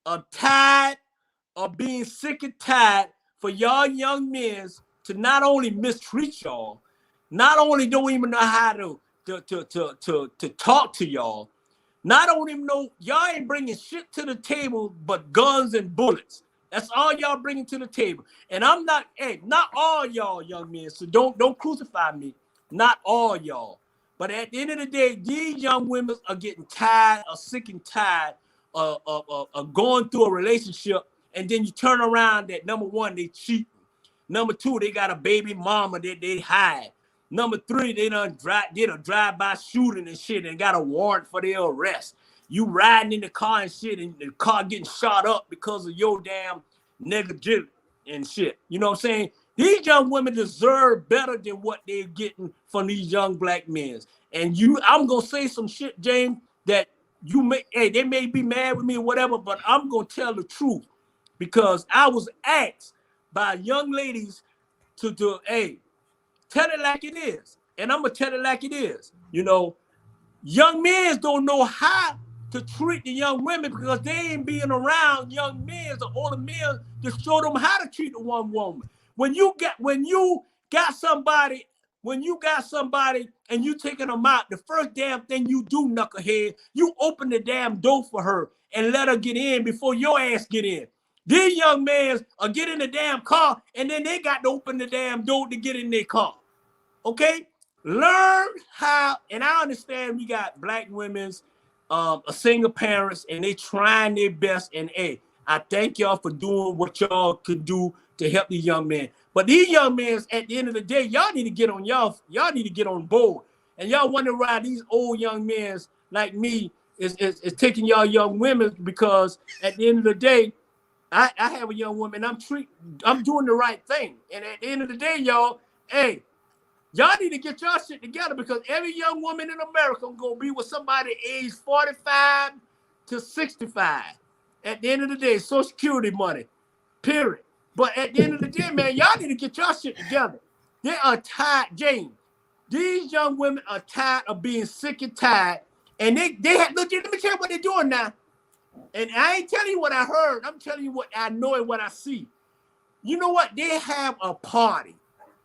are tired of being sick and tired for y'all young men to not only mistreat y'all, not only don't even know how to talk to y'all, not only know y'all ain't bringing shit to the table but guns and bullets. That's all y'all bringing to the table. And I'm not, hey, not all y'all young men, so don't crucify me. Not all y'all. But at the end of the day, these young women are getting tired or sick and tired of going through a relationship, and then you turn around that number one, they cheating. Number two, they got a baby mama that they hide. Number three, they did a drive-by shooting and shit and got a warrant for their arrest. You riding in the car and shit, and the car getting shot up because of your damn negligence and shit. You know what I'm saying? These young women deserve better than what they're getting from these young black men. And I'm gonna say some shit, James, that they may be mad with me or whatever, but I'm gonna tell the truth because I was asked by young ladies to do, hey, tell it like it is. And I'm gonna tell it like it is. You know, young men don't know how to treat the young women because they ain't being around young men or older men to show them how to treat the one woman. When you got somebody and you taking them out, the first damn thing you do, knucklehead, you open the damn door for her and let her get in before your ass get in. These young men are getting in the damn car and then they got to open the damn door to get in their car. Okay? Learn how, and I understand we got black women's a single parents and they trying their best, and hey, I thank y'all for doing what y'all could do to help these young men. But these young men, at the end of the day, y'all need to get on y'all need to get on board. And y'all wonder why these old young men like me is taking y'all young women, because at the end of the day, I have a young woman, I'm doing the right thing. And at the end of the day, y'all, hey, y'all need to get y'all shit together, because every young woman in America gonna be with somebody age 45 to 65. At the end of the day, Social Security money, period. But at the end of the day, man, y'all need to get y'all shit together. They are tired, James. These young women are tired of being sick and tired. And they have, look, let me tell you what they're doing now. And I ain't telling you what I heard. I'm telling you what I know and what I see. You know what? They have a party.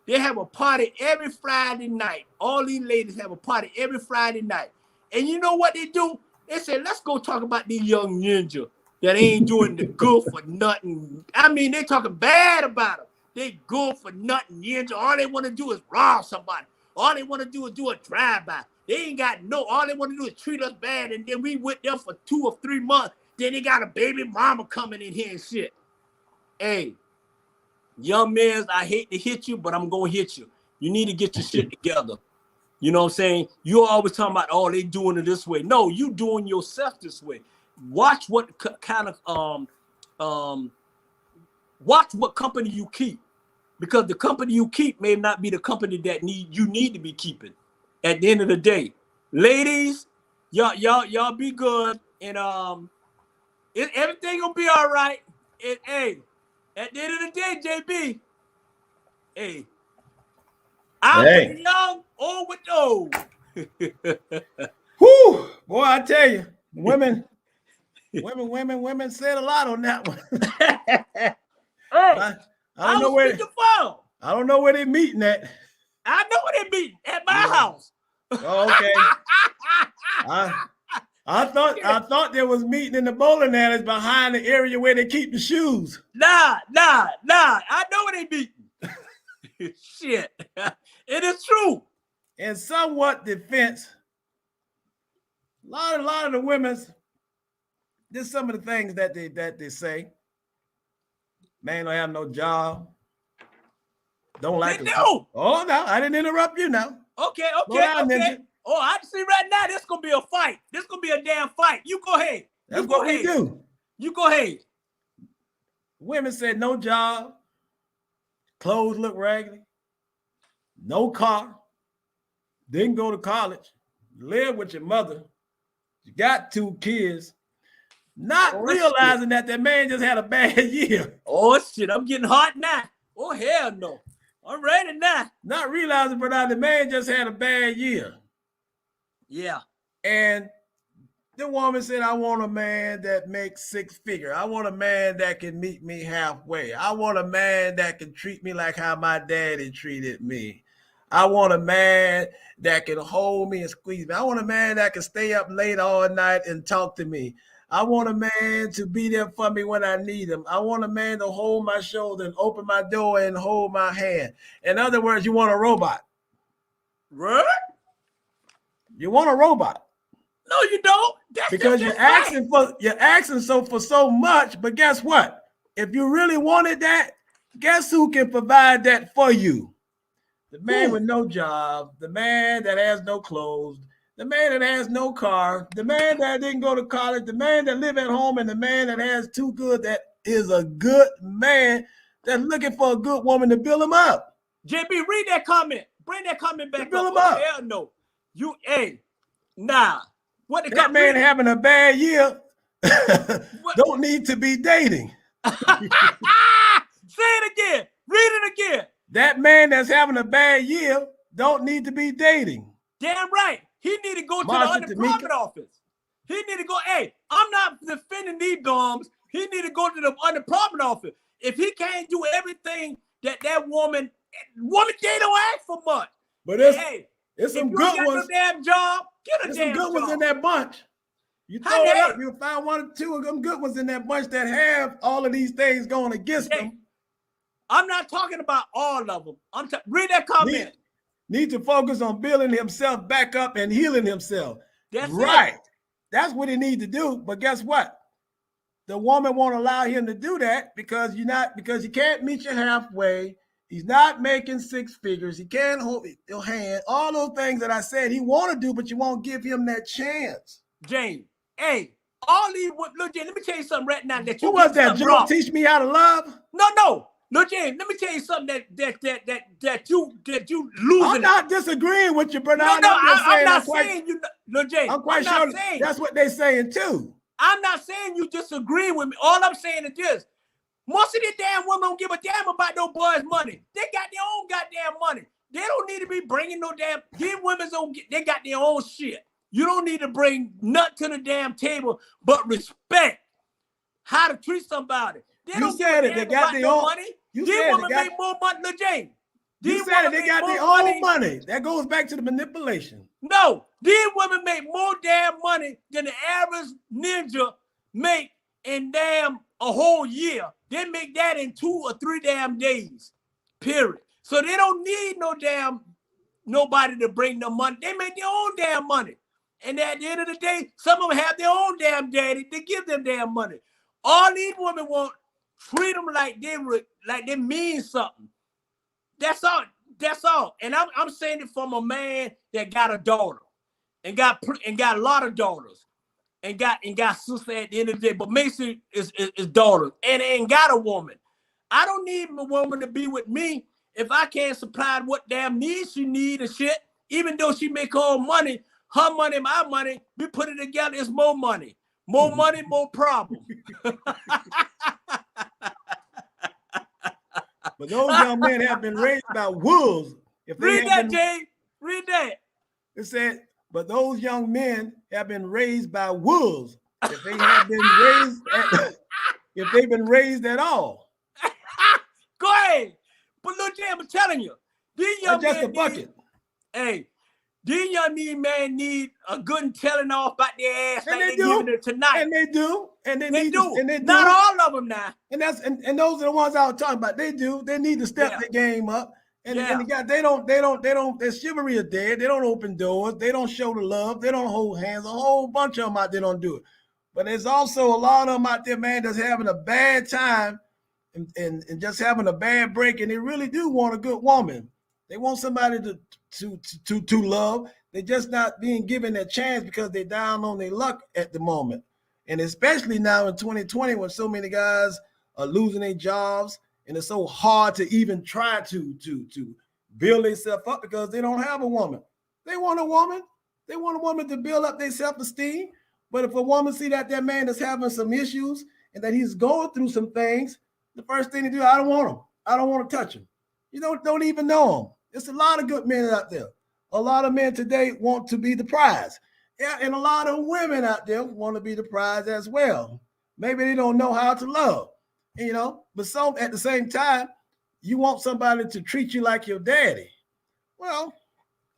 They have a party every Friday night. All these ladies have a party every Friday night. And you know what they do? They say, let's go talk about these young ninjas that ain't doing the good for nothing. I mean, they talking bad about them. They good for nothing ninja. All they want to do is rob somebody. All they want to do is do a drive-by. They ain't got all they want to do is treat us bad. And then we with them for 2 or 3 months. Then they got a baby mama coming in here and shit. Hey, young men, I hate to hit you, but I'm going to hit you. You need to get your shit together. You know what I'm saying? You're always talking about, oh, they doing it this way. No, you doing yourself this way. Watch what kind of, watch what company you keep. Because the company you keep may not be the company that you need to be keeping at the end of the day. Ladies, y'all be good. And everything gonna be all right. And hey, at the end of the day, JB, hey, I'm with young or with old. Whew, boy, I tell you, women said a lot on that one. Hey, I don't know where they're meeting at. I know where they're meeting at my house. Oh, okay. I thought there was meeting in the bowling alleys behind the area where they keep the shoes. Nah. I know where they meeting. Shit. It is true. In somewhat defense, a lot of the women's, there's some of the things that they say. Man don't have no job. Don't like it. Oh, no, I didn't interrupt you now. Okay. Oh, I see right now, this gonna be a fight. This gonna be a damn fight. You go ahead. That's what we do. You go ahead. Women said no job, clothes look raggedy, no car, didn't go to college, live with your mother, you got 2 kids, not realizing that man just had a bad year. Oh shit, I'm getting hot now. Oh hell no. I'm ready now. Not realizing, but the man just had a bad year. Yeah. And the woman said, I want a man that makes 6 figures. I want a man that can meet me halfway. I want a man that can treat me like how my daddy treated me. I want a man that can hold me and squeeze me. I want a man that can stay up late all night and talk to me. I want a man to be there for me when I need him. I want a man to hold my shoulder and open my door and hold my hand. In other words, you want a robot. What? You want a robot. No, you don't. That's because you're asking for so much. But guess what? If you really wanted that, guess who can provide that for you? The man with no job, the man that has no clothes, the man that has no car, the man that didn't go to college, the man that live at home, and the man that has too good, that is a good man that's looking for a good woman to build him up. JB, read that comment. Bring that comment back. Build him up. Hell no. Nah. What that man having a bad year don't need to be dating. Say it again. Read it again. That man that's having a bad year don't need to be dating. Damn right. He need to go to the unemployment office. He need to go, hey, I'm not defending these bums. He need to go to the unemployment office. If he can't do everything that woman, they don't ask for much. But it's some good ones. No damn job, get a damn job. Some good ones in that bunch. You throw it up, you'll find 1 or 2 of them good ones in that bunch that have all of these things going against them. I'm not talking about all of them. Read that comment. Need to focus on building himself back up and healing himself. That's right. That's what he needs to do. But guess what? The woman won't allow him to do that because he can't meet you halfway. He's not making 6 figures. He can't hold your hand. All those things that I said he want to do, but you won't give him that chance. James, hey, all these look, James, let me tell you something right now. That you who was that? Joe teach me how to love? No. Look, James, let me tell you something that you losing. I'm not disagreeing with you, Bernard. I'm not saying you. Look, James, I'm quite sure that's what they're saying too. I'm not saying you disagree with me. All I'm saying is this. Most of these damn women don't give a damn about no boys' money. They got their own goddamn money. They don't need to be bringing no damn. These women they got their own shit. You don't need to bring nothing to the damn table but respect. How to treat somebody. They you said it. They got their own money. These women make more money than James. You said it. They got their own money. That goes back to the manipulation. No, these women make more damn money than the average ninja make in damn a whole year. They make that in 2 or 3 damn days, period. So they don't need nobody to bring them money. They make their own damn money. And at the end of the day, some of them have their own damn daddy to give them damn money. All these women want freedom like they mean something. That's all. That's all. And I'm saying it from a man that got a daughter and got a lot of daughters and got sister at the end of the day, but Mason is daughters and ain't got a woman. I don't need a woman to be with me if I can't supply what damn needs she need and shit. Even though she make her own money, her money, my money, we put it together, it's more money. More money, more problem. But those young men have been raised by wolves. Read that, Jay. Read that. It said, but those young men have been raised by wolves. If they have been raised, if they've been raised at all. Go ahead. But look, Jay, I'm telling you, these young just a bucket. These young men need a good telling off about their ass and like they do. Giving it tonight. And they do. And they do. And they do. Not all of them now. And those are the ones I was talking about. They do. They need to step their game up. And the guy, they don't, their chivalry is dead. They don't open doors. They don't show the love. They don't hold hands. A whole bunch of them out there don't do it. But there's also a lot of them out there, man, that's having a bad time and just having a bad break. And they really do want a good woman. They want somebody to love. They're just not being given that chance because they're down on their luck at the moment. And especially now in 2020 when so many guys are losing their jobs and it's so hard to even try to build themselves up because they don't have a woman. They want a woman. They want a woman to build up their self-esteem. But if a woman see that that man is having some issues and that he's going through some things, the first thing to do, I don't want him. I don't want to touch him. You don't even know him. There's a lot of good men out there. A lot of men today want to be the prize. Yeah, and a lot of women out there want to be the prize as well. Maybe they don't know how to love, but some at the same time, you want somebody to treat you like your daddy. Well,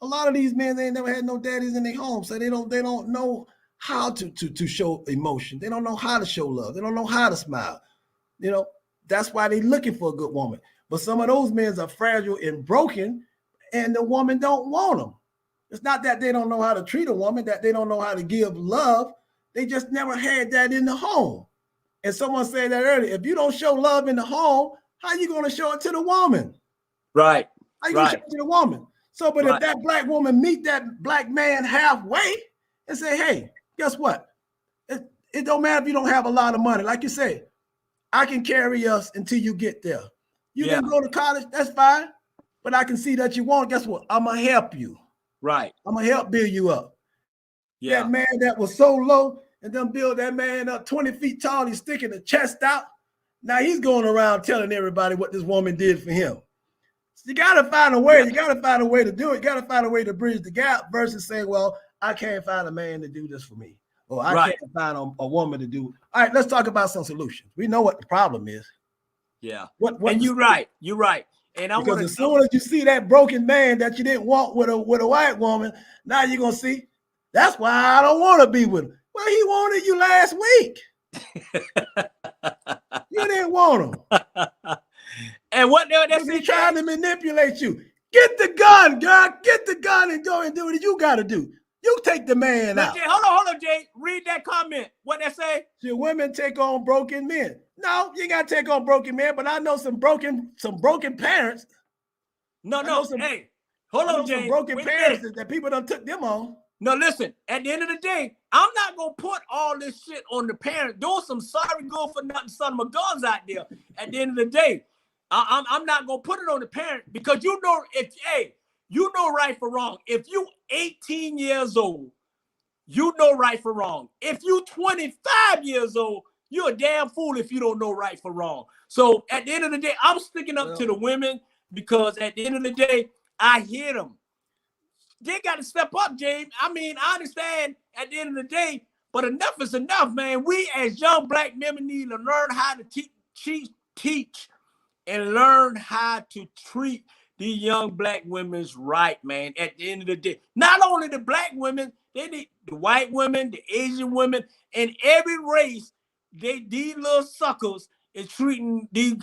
a lot of these men, they ain't never had no daddies in their home, so they don't know how to show emotion. They don't know how to show love. They don't know how to smile. That's why they're looking for a good woman. But some of those men are fragile and broken, and the woman don't want them. It's not that they don't know how to treat a woman, that they don't know how to give love. They just never had that in the home. And someone said that earlier. If you don't show love in the home, how are you going to show it to the woman? Right. How you going to show it to the woman? So, but if that black woman meet that black man halfway and say, hey, guess what? It don't matter if you don't have a lot of money. Like you say, I can carry us until you get there. You can go to college, that's fine. But I can see that you want. Guess what? I'm going to help you. Right. I'm going to help build you up. Yeah. That man that was so low and then build that man up 20 feet tall, he's sticking the chest out. Now he's going around telling everybody what this woman did for him. So you got to find a way. You got to find a way to do it. You got to find a way to bridge the gap versus saying, well, I can't find a man to do this for me. Or I can't find a woman to do it. All right, let's talk about some solutions. We know what the problem is. Yeah. And you're right. You're right. And I because as soon as you see that broken man that you didn't want with a white woman, now you're gonna see that's why I don't want to be with him. Well, he wanted you last week. You didn't want him. And what they're trying to manipulate you. Get the gun, girl. Get the gun and go and do what you got to do. You take the man out. Jay, hold on, Jay. Read that comment. What they say? Should women take on broken men? No, you got to take on broken men, but I know some broken parents. No. Hey, hold on, Jay. Some broken parents that people done took them on. No, listen. At the end of the day, I'm not gonna put all this shit on the parent. Doing some sorry good for nothing son of a guns out there. At the end of the day, I'm not gonna put it on the parent because you know right for wrong. If you 18 years old, you know right for wrong. If you 25 years old, you're a damn fool if you don't know right for wrong. So at the end of the day, I'm sticking up to the women because at the end of the day, I hear them. They got to step up, James. I mean, I understand at the end of the day, but enough is enough, man. We as young black men need to learn how to teach and learn how to treat the young black women's right, man. At the end of the day, not only the black women, they need the white women, the Asian women, and every race. These little suckers is treating these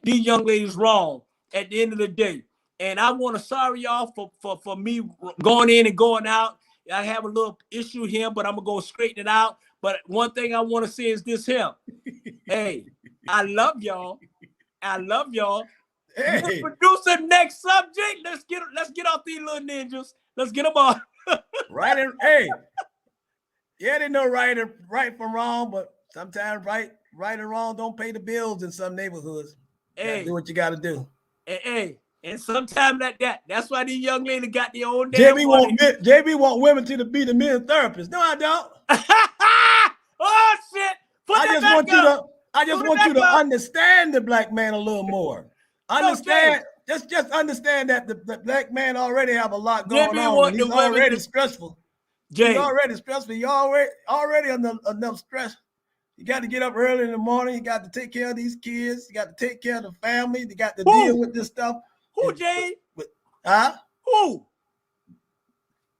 young ladies wrong at the end of the day. And I want to sorry y'all for me going in and going out. I have a little issue here, but I'm gonna go straighten it out. But one thing I want to say is this here. Hey, I love y'all. I love y'all. Hey. Let's produce the next subject. Let's get off these little ninjas. Let's get them on. Right and hey. Yeah, they know right from wrong, but sometimes right and wrong don't pay the bills in some neighborhoods. Hey, do what you got to do. Hey, and sometimes like that. That's why these young ladies got their own damn JB want women to be the men therapists. No, I don't. Oh shit! I just want you to understand the black man a little more. Understand. Just understand that the black man already have a lot going on. He's already stressful. Jay. He's already stressful. You already enough stress. You got to get up early in the morning. You got to take care of these kids. You got to take care of the family. You got to deal with this stuff. Who, Jay? Who?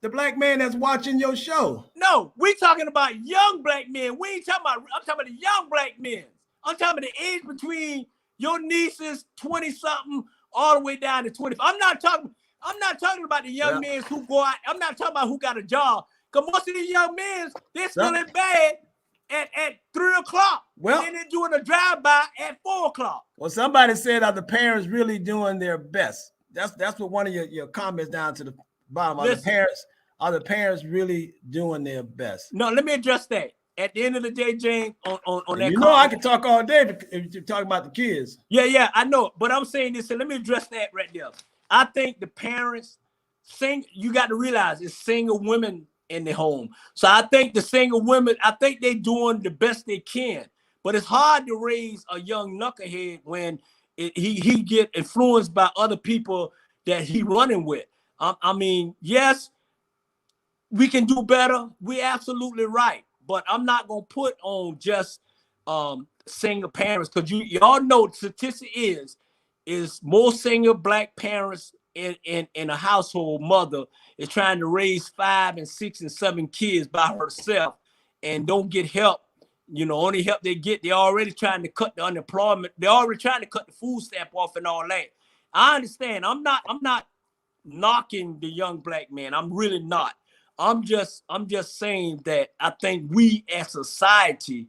The black man that's watching your show. No, we talking about young black men. We ain't talking about. I'm talking about the young black men. I'm talking about the age between your nieces, 20-something, all the way down to 25. I'm not talking about the young men who go out. I'm not talking about who got a job. Because most of these young men, they're still in bed at 3 o'clock. Well, and they're doing a drive-by at 4 o'clock. Well, somebody said, are the parents really doing their best? That's what one of your comments down to the bottom. Are the parents really doing their best? No, let me address that. At the end of the day, Jane, on that. You know, I can talk all day if you're talking about the kids. Yeah, I know. But I'm saying this, and let me address that right there. I think the parents you got to realize it's single women in the home. So I think the single women, I think they're doing the best they can. But it's hard to raise a young knucklehead when he get influenced by other people that he running with. I mean, yes, we can do better. We're absolutely right. But I'm not gonna put on just single parents, because y'all know the statistic is more single black parents in a household. Mother is trying to raise 5 and 6 and 7 kids by herself and don't get help. Only help they get, they're already trying to cut the unemployment. They're already trying to cut the food stamp off and all that. I understand. I'm not knocking the young black man. I'm really not. I'm just saying that I think we as society,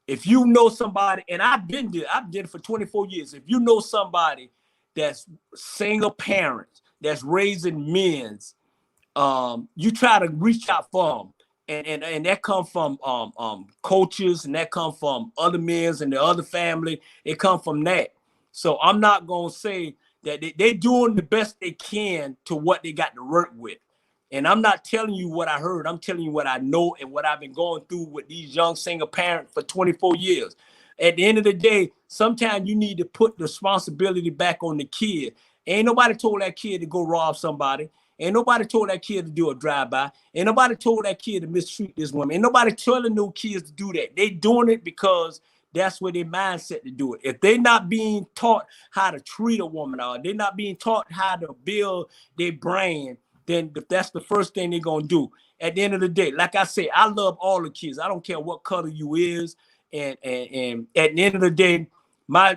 if you know somebody, and I've did it for 24 years. If you know somebody that's single parents, that's raising men's, you try to reach out for them. And that come from coaches, and that come from other men's and the other family. It come from that. So I'm not gonna say that they're doing the best they can to what they got to work with. And I'm not telling you what I heard. I'm telling you what I know and what I've been going through with these young single parents for 24 years. At the end of the day, sometimes you need to put the responsibility back on the kid. Ain't nobody told that kid to go rob somebody. Ain't nobody told that kid to do a drive-by. Ain't nobody told that kid to mistreat this woman. Ain't nobody telling no kids to do that. They doing it because that's where their mindset to do it. If they're not being taught how to treat a woman, or they're not being taught how to build their brain, then that's the first thing they're gonna do. At the end of the day, like I say, I love all the kids. I don't care what color you is. And at the end of the day, my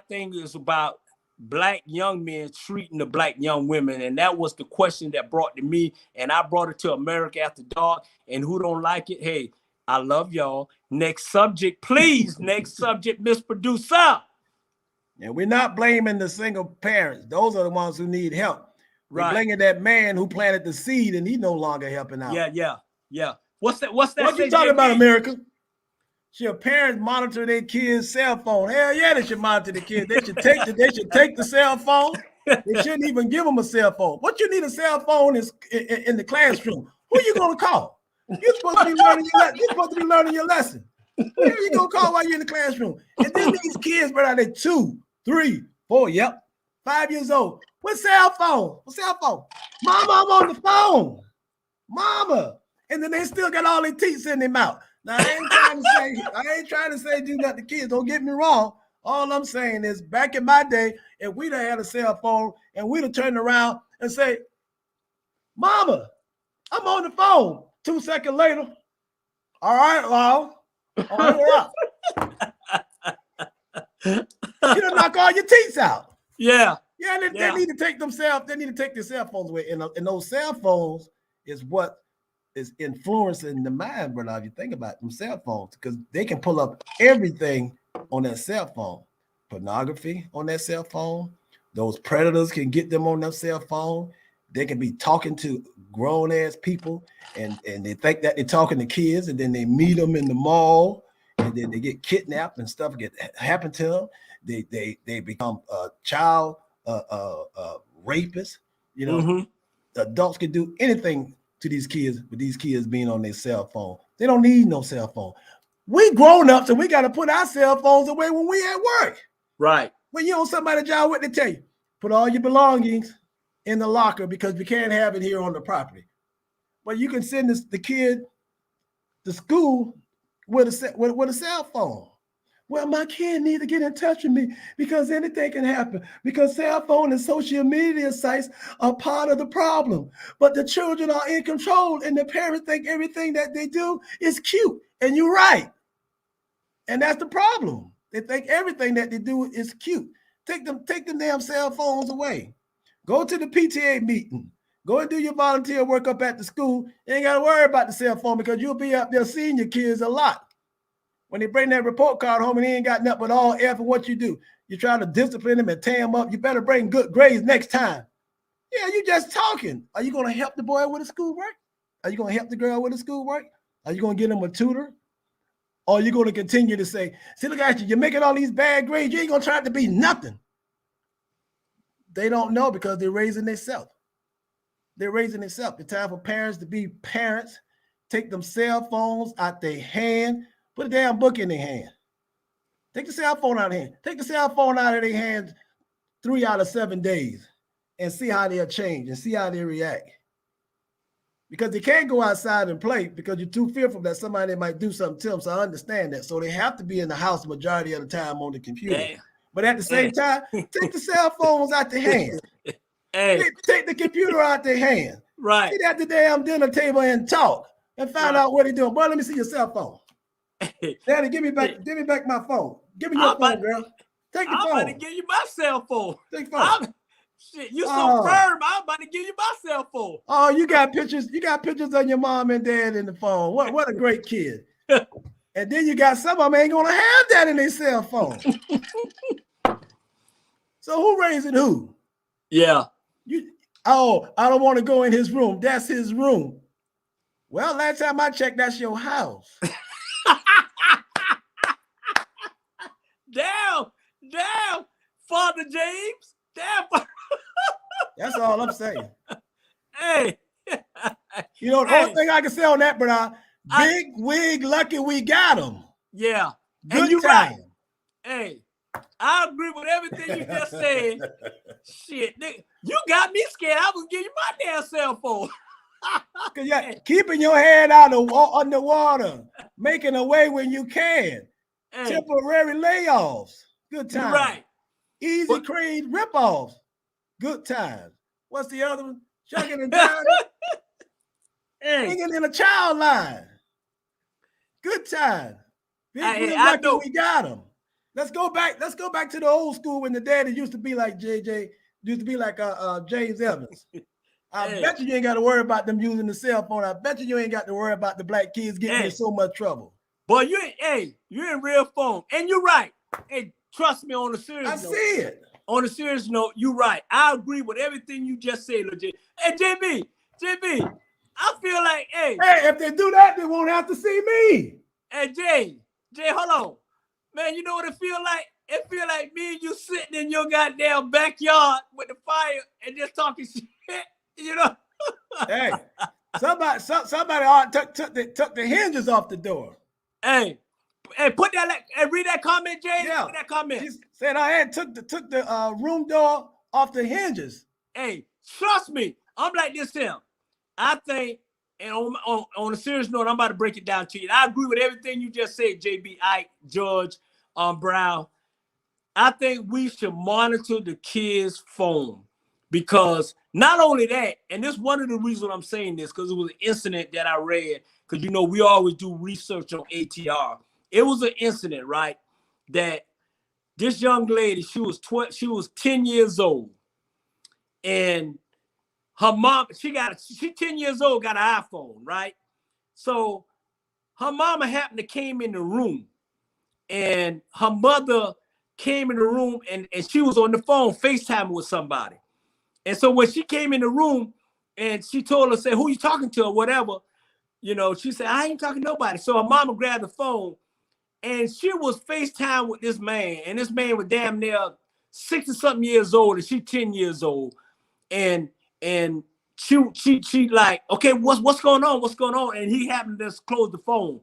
thing is about black young men treating the black young women. And that was the question that brought to me. And I brought it to America After Dark. And who don't like it? Hey, I love y'all. Next subject, please. Next subject, Miss Producer. And we're not blaming the single parents. Those are the ones who need help. We're blaming that man who planted the seed and he's no longer helping out. Yeah. What's that? What you talking about, America? Should parents monitor their kids' cell phone? Hell yeah, they should monitor the kids. They should take the cell phone. They shouldn't even give them a cell phone. What you need a cell phone is in the classroom. Who you gonna call? You're supposed to be learning your lesson. Who are you gonna call while you're in the classroom? And then these kids, bro, they're 2, 3, 4, 5 years old. What cell phone? Mama, I'm on the phone. Mama. And then they still got all their teeth in their mouth. Now, I ain't trying to say do nothing to kids. Don't get me wrong. All I'm saying is back in my day, if we'd have had a cell phone and we'd have turned around and say, Mama, I'm on the phone. 2 seconds later, all right, Lyle. All right. You done knock all your teeth out. Yeah. They need to take themselves. They need to take their cell phones away. And those cell phones is what is influencing the mind, brother. If you think about them cell phones, because they can pull up everything on that cell phone. Pornography on that cell phone. Those predators can get them on their cell phone. They can be talking to grown ass people, and they think that they're talking to kids, and then they meet them in the mall, and then they get kidnapped and stuff happen to them. They become child rapists. The adults can do anything to these kids, with these kids being on their cell phone. They don't need no cell phone. We grown ups and we got to put our cell phones away when we at work. Right. When you on somebody's job, what they tell you? Put all your belongings in the locker because we can't have it here on the property. But you can send the kid to school with a cell phone. Well, my kid need to get in touch with me because anything can happen, because cell phone and social media sites are part of the problem. But the children are in control and the parents think everything that they do is cute. And you're right. And that's the problem. They think everything that they do is cute. Take them damn cell phones away. Go to the PTA meeting. Go and do your volunteer work up at the school. You ain't got to worry about the cell phone because you'll be up there seeing your kids a lot. When they bring that report card home and they ain't got nothing but all F, and what you do, you try to discipline them and tear them up. You better bring good grades next time. Yeah, you just talking. Are you going to help the boy with his schoolwork? Are you going to help the girl with the schoolwork? Are you going to get them a tutor? Or are you going to continue to say, see, look at you, you're making all these bad grades. You ain't going to try to be nothing. They don't know because they're raising themselves. they're raising themselves. It's time for parents to be parents. Take them cell phones out their hand. Put a damn book in their hand. Take the cell phone out of their hand. Take the cell phone out of their hands 3 out of 7 days and see how they'll change and see how they react. Because they can't go outside and play because you're too fearful that somebody might do something to them. So I understand that. So they have to be in the house the majority of the time on the computer. Damn. But at the same time, take the cell phones out their hand. Hey, Take the computer out their hand. right. Sit at the damn dinner table and talk and find out what they're doing. Boy, let me see your cell phone. Daddy, give me back my phone. Give me your phone, girl. Take the I'm phone. about to give you my cell phone. Take the phone. Shit, you so firm. I'm about to give you my cell phone. Oh, you got pictures. You got pictures of your mom and dad in the phone. What a great kid. And then you got some of them ain't gonna have that in their cell phone. So who raising who? Yeah. I don't want to go in his room. That's his room. Well, last time I checked, that's your house. Damn, Father James. Damn. That's all I'm saying. Hey. You know, the only thing I can say on that, but big wig, lucky we got him. Yeah. Good and you time. right. Hey, I agree with everything you just said. Shit, nigga, you got me scared. I was giving you my damn cell phone. Cause yeah, keeping your head out of underwater, making a way when you can. Hey, Temporary layoffs. Good you time. right. Easy cream ripoffs. Good times. What's the other one? Chucking and driving. Hanging in a child line. Good time. We got them. Let's go back to the old school when the daddy used to be like JJ, used to be like James Evans. I bet you ain't got to worry about them using the cell phone. I bet you ain't got to worry about the black kids getting in so much trouble. Boy, you're in real phone. And you're right. Hey, trust me on the serious note. I see it. On a serious note, you're right. I agree with everything you just said, legit. Hey, JB, I feel like, hey, if they do that, they won't have to see me. Hey, Jay, hold on. Man, you know what it feel like? It feel like me and you sitting in your goddamn backyard with the fire and just talking shit, you know? Hey, somebody took the hinges off the door. Hey, put that, read that comment, Jay. Yeah. Put that comment. He said I had took the room door off the hinges. Hey, trust me. I'm like this here. I think, and on a serious note, I'm about to break it down to you. And I agree with everything you just said, JB, Ike, George, Brown. I think we should monitor the kids' phone because not only that, and this is one of the reasons I'm saying this, because it was an incident that I read, because, you know, we always do research on ATR. It was an incident, right, that this young lady, she was 10 years old, and her mom, she 10 years old, got an iPhone, right? So her mama happened to came in the room, and her mother came in the room, and she was on the phone FaceTiming with somebody. And so when she came in the room and she told her, say, who you talking to or whatever, you know, she said, I ain't talking to nobody. So her mama grabbed the phone and she was FaceTime with this man. And this man was damn near 60-something years old and she 10 years old. And she like, okay, what's going on? What's going on? And he happened to just close the phone.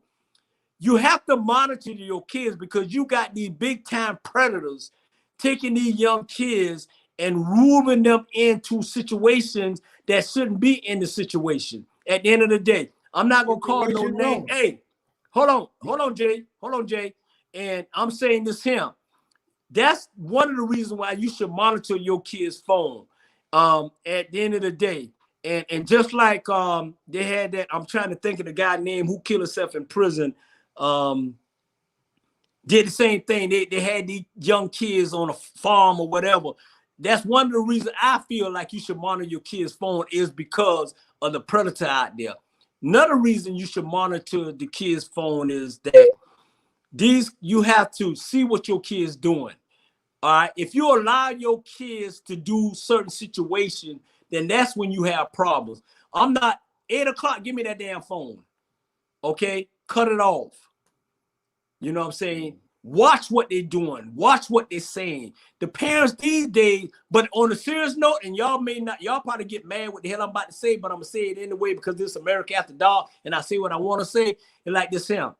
You have to monitor your kids because you got these big time predators taking these young kids and ruling them into situations that shouldn't be in the situation. At the end of the day, I'm not gonna call no name. Hey, hold on, Jay. And I'm saying this here. That's one of the reasons why you should monitor your kid's phone. At the end of the day, and just like they had that, I'm trying to think of the guy named who killed himself in prison. Did the same thing. They had these young kids on a farm or whatever. That's one of the reasons I feel like you should monitor your kid's phone is because of the predator out there. Another reason you should monitor the kid's phone is that you have to see what your kid's doing. All right. If you allow your kids to do certain situations, then that's when you have problems. I'm not 8 o'clock. Give me that damn phone. Okay. Cut it off. You know what I'm saying? Watch what they're doing. Watch what they're saying. The parents these days, but on a serious note, and y'all probably get mad what the hell I'm about to say, but I'm gonna say it anyway because this is America After Dark, and I say what I want to say. And like this here.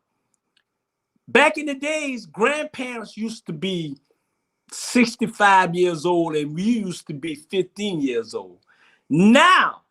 Back in the days, grandparents used to be 65 years old, and we used to be 15 years old. Now,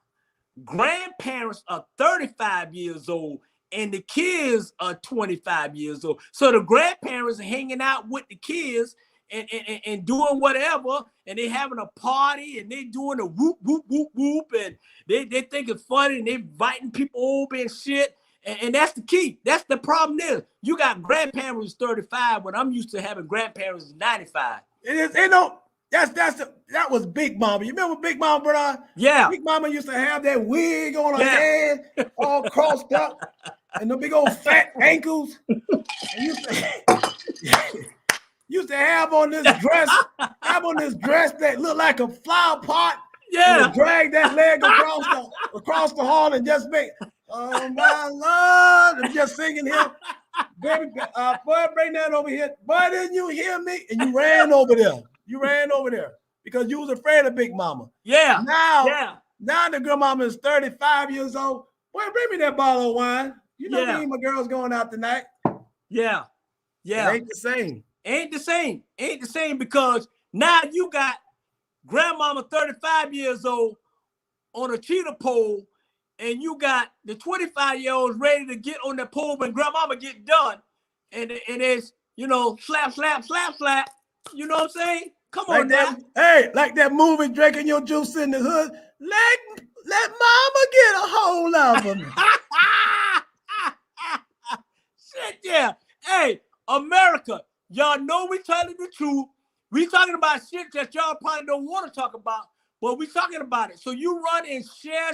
grandparents are 35 years old, and the kids are 25 years old. So the grandparents are hanging out with the kids and doing whatever, and they having a party, and they doing a whoop, whoop, whoop, whoop, and they think it's funny, and they inviting people over and shit. And that's the key. That's the problem is. You got grandparents 35 when I'm used to having grandparents 95. It is, you know, that was Big Mama. You remember Big Mama, brother? Yeah. Big Mama used to have that wig on her head, all crossed up, and the big old fat ankles. And used to have on this dress that looked like a flower pot. Yeah. Drag that leg across the hall and just make, oh my Lord, and just singing here. Baby, boy, bring that over here. Boy, didn't you hear me? And you ran over there. You ran over there because you was afraid of Big Mama. Yeah. Now the grandmama is 35 years old. Boy, bring me that bottle of wine. You know me and my girls going out tonight. Yeah. Yeah. It ain't the same. Ain't the same because now you got grandmama 35 years old on a cheetah pole, and you got the 25-year-olds ready to get on the pole when grandmama get done. And it's, you know, slap, slap, slap, slap. You know what I'm saying? Come on now. Hey, like that movie, Drinking Your Juice in the Hood. Let mama get a hold of him. Shit, yeah. Hey, America, y'all know we telling the truth. We talking about shit that y'all probably don't want to talk about, but we talking about it. So you run and share.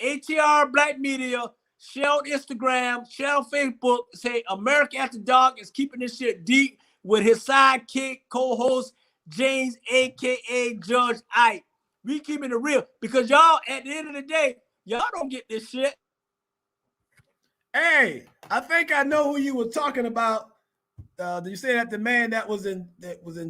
ATR Black Media, share on Instagram, share on Facebook, say America After Dark is keeping this shit deep with his sidekick, co-host, James, a.k.a. Judge Ike. We keeping it real because y'all, at the end of the day, y'all don't get this shit. Hey, I think I know who you were talking about. You say that the man that was in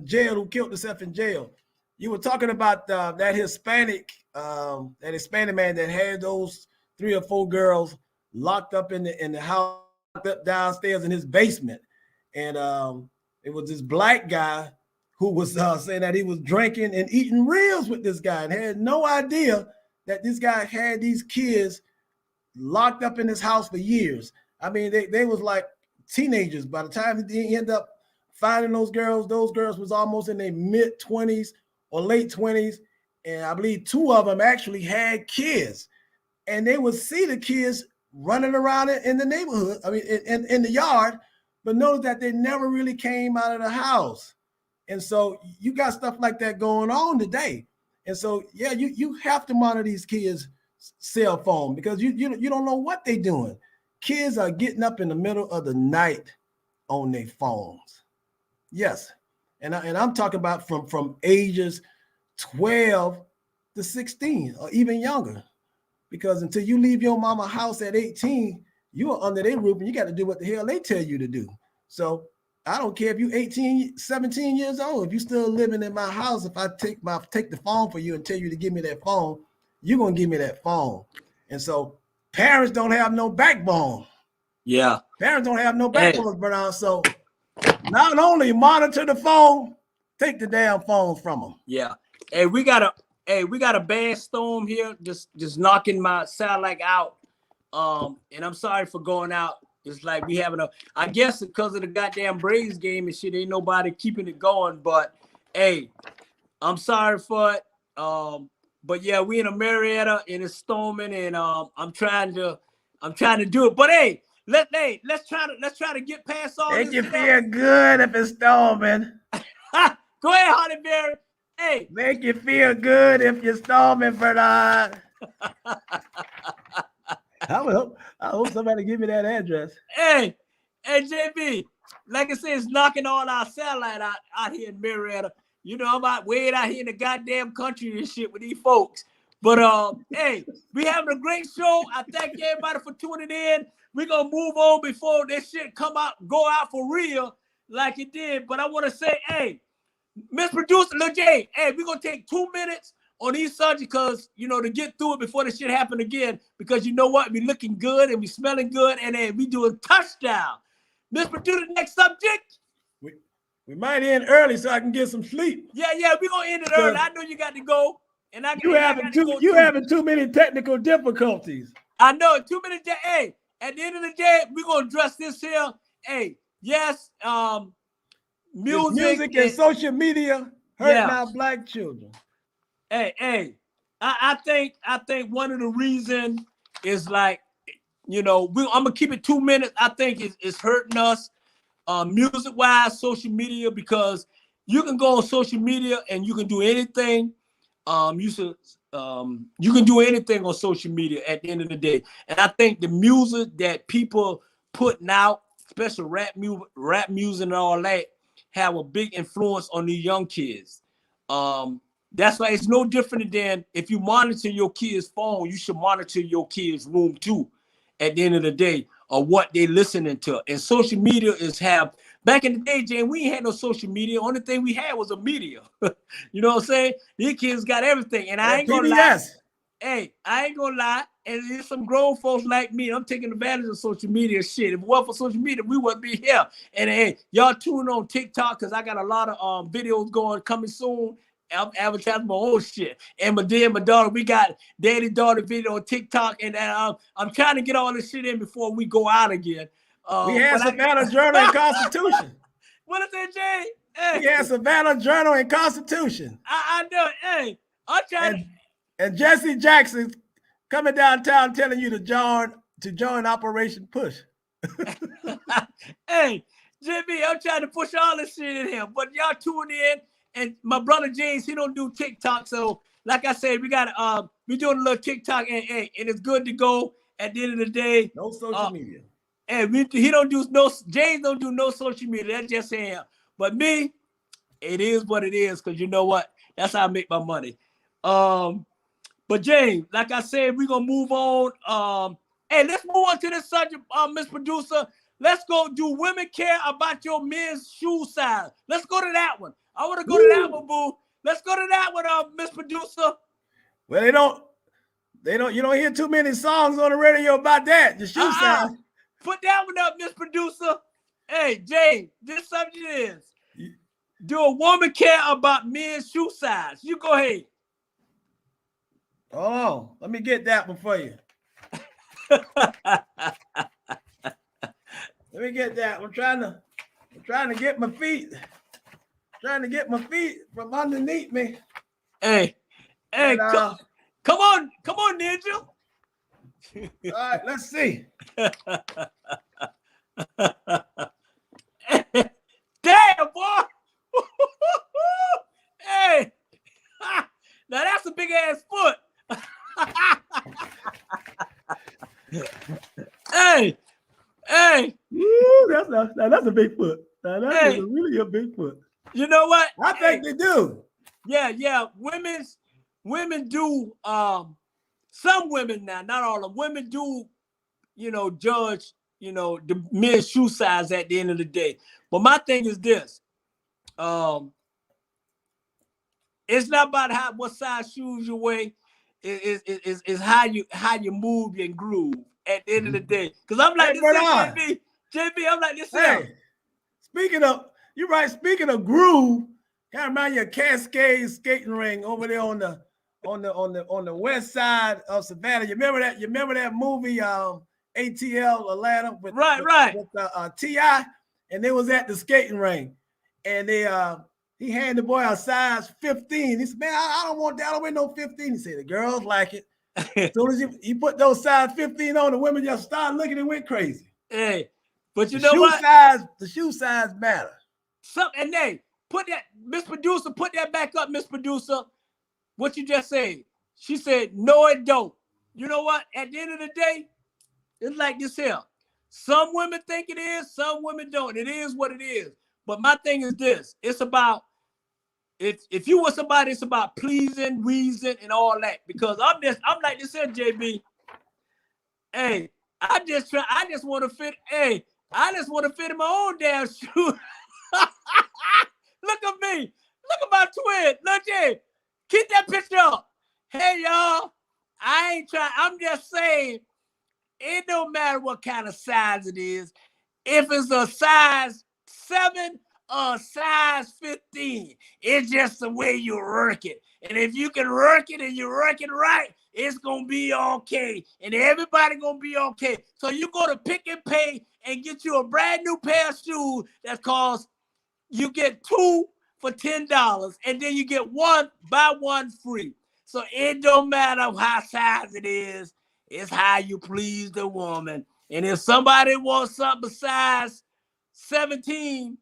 jail, who killed himself in jail. You were talking about that Hispanic man that had those 3 or 4 girls locked up in the house, locked up downstairs in his basement, and it was this black guy who was saying that he was drinking and eating ribs with this guy and had no idea that this guy had these kids locked up in his house for years. I mean, they was like teenagers. By the time he ended up finding those girls was almost in their mid-20s or late 20s. And I believe 2 of them actually had kids. And they would see the kids running around in the neighborhood, I mean, in the yard, but notice that they never really came out of the house. And so you got stuff like that going on today. And so, yeah, you have to monitor these kids' cell phone because you don't know what they're doing. Kids are getting up in the middle of the night on their phones. Yes. And I'm talking about from ages 12 to 16 or even younger. Because until you leave your mama house at 18, you are under their roof and you got to do what the hell they tell you to do. So I don't care if you're 18, 17 years old. If you're still living in my house, if I take the phone for you and tell you to give me that phone, you're going to give me that phone. And so parents don't have no backbone. Yeah. Parents don't have no backbone, Bernard. So not only monitor the phone, take the damn phone from them. Yeah. Hey, we got a bad storm here, just knocking my satellite out. And I'm sorry for going out. It's like we having I guess because of the goddamn Braves game and shit, ain't nobody keeping it going. But hey, I'm sorry for it. But yeah, we in a Marietta and it's storming, and I'm trying to do it. But hey, let's try to get past all this. Make you feel good if it's storming. Go ahead, Holly Berry. Hey, make you feel good if you're storming, Bernard. I hope somebody give me that address. Hey, JB, like I said, it's knocking all our satellite out here in Marietta. You know, I'm way out here in the goddamn country and shit with these folks. But hey, we having a great show. I thank everybody for tuning in. We're gonna move on before this shit go out for real. like it did. But I want to say, hey, Miss Producer, Lil J, hey, we're gonna take 2 minutes on each subject because to get through it before this shit happen again. Because you know what? We looking good and we smelling good, and then we doing touchdown. Miss Producer, next subject. We might end early so I can get some sleep. Yeah, we're gonna end it early. I know you got to go. And you having too many technical difficulties. I know, 2 minutes. Hey, at the end of the day, we're gonna address this here. Hey, yes, music and social media hurting our black children. Hey, I think one of the reasons is like, I'm gonna keep it 2 minutes. I think it's hurting us, music wise, social media, because you can go on social media and you can do anything. You can do anything on social media at the end of the day. And I think the music that people putting out, especially rap music and all that, have a big influence on the young kids. That's why it's no different than if you monitor your kid's phone, you should monitor your kid's room too, at the end of the day, or what they listening to. And social media back in the day, Jane, we ain't had no social media. Only thing we had was a media. You know what I'm saying? These kids got everything. And I ain't gonna lie. Hey, I ain't gonna lie. And there's some grown folks like me. I'm taking advantage of social media shit. If it weren't for social media, we wouldn't be here. And hey, y'all tune on TikTok because I got a lot of videos coming soon. I'm advertising my own shit. And my daughter, we got daddy-daughter video on TikTok. And I'm trying to get all this shit in before we go out again. We had Savannah Journal and Constitution. What is that, Jay? Hey. We had Savannah Journal and Constitution. I know. Hey, I'm trying. And Jesse Jackson coming downtown telling you to join Operation Push. Hey, JB, I'm trying to push all this shit in here, but y'all tune in. And my brother James, he don't do TikTok, so like I said, we doing a little TikTok, and it's good to go. At the end of the day, no social media. And James don't do no social media. That's just him. But me, it is what it is, because you know what? That's how I make my money. But James, like I said, we're gonna move on. Hey, let's move on to this subject, Miss Producer. Let's go. Do women care about your men's shoe size? Let's go to that one. I want to go to that one, boo. Let's go to that one, Miss Producer. Well, they don't. You don't hear too many songs on the radio about that. The shoe size. Put that one up, Miss Producer. Hey, Jay, this subject is: do a woman care about men's shoe size? You go ahead. Hold on, let me get that one for you. Let me get that. I'm trying to get my feet. Trying to get my feet from underneath me. Hey, and, come on, Ninja. All right, let's see. Damn, boy. Hey, now that's a big ass foot. Hey. Woo, that's a big foot. Now that is really a big foot. You know what? I think they do. Yeah. Women do. Some women now, not all of them. Women do, judge, the men's shoe size at the end of the day. But my thing is this: it's not about what size shoes you wear. It's how you move and groove at the end of the day. Because I'm like, JB, I'm like this. Hey, speaking of groove, kind of remind you of Cascade skating ring over there on the west side of Savannah. You remember that movie, ATL Atlanta with T.I., and they was at the skating ring, and he handed the boy a size 15. He said, "Man, I don't want that. I don't wear no 15." He said, "The girls like it." As soon as he put those size 15 on, the women just started looking and went crazy. Hey, but you know what? The shoe size matter. And they put that, Miss Producer, put that back up, Miss Producer. What you just said? She said, "No, it don't." You know what? At the end of the day, it's like this here. Some women think it is, some women don't. It is what it is. But my thing is this: it's about if you want somebody, it's about pleasing, reason, and all that. Because I'm like this here, JB. Hey, I just want to fit. Hey, I just want to fit in my own damn shoe. Look at me. Look at my twin. Look at keep that picture up. Hey, y'all. I ain't trying. I'm just saying, it don't matter what kind of size it is. If it's a size 7 or a size 15, it's just the way you work it. And if you can work it and you work it right, it's going to be okay. And everybody going to be okay. So you go to Pick and Pay and get you a brand new pair of shoes that costs, you get 2 for $10. And then you get 1, buy 1 free. So it don't matter how size it is. It's how you please the woman. And if somebody wants something size 17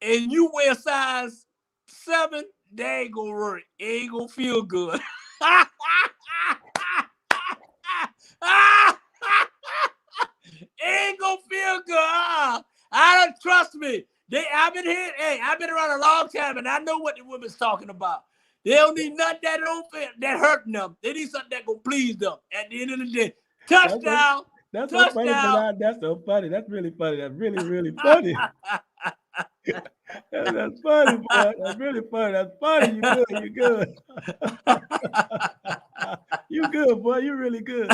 and you wear size 7, they ain't gonna work. It ain't gonna feel good. Ain't gonna feel good. I don't trust me. I've been here. Hey, I've been around a long time, and I know what the women's talking about. They don't need nothing that hurting them. They need something that gonna please them. At the end of the day, touchdown. That's so funny. That's so funny. That's really funny. That's really, really funny. That's funny, boy. That's really funny. That's funny. You good. You good. You good, boy. You really good.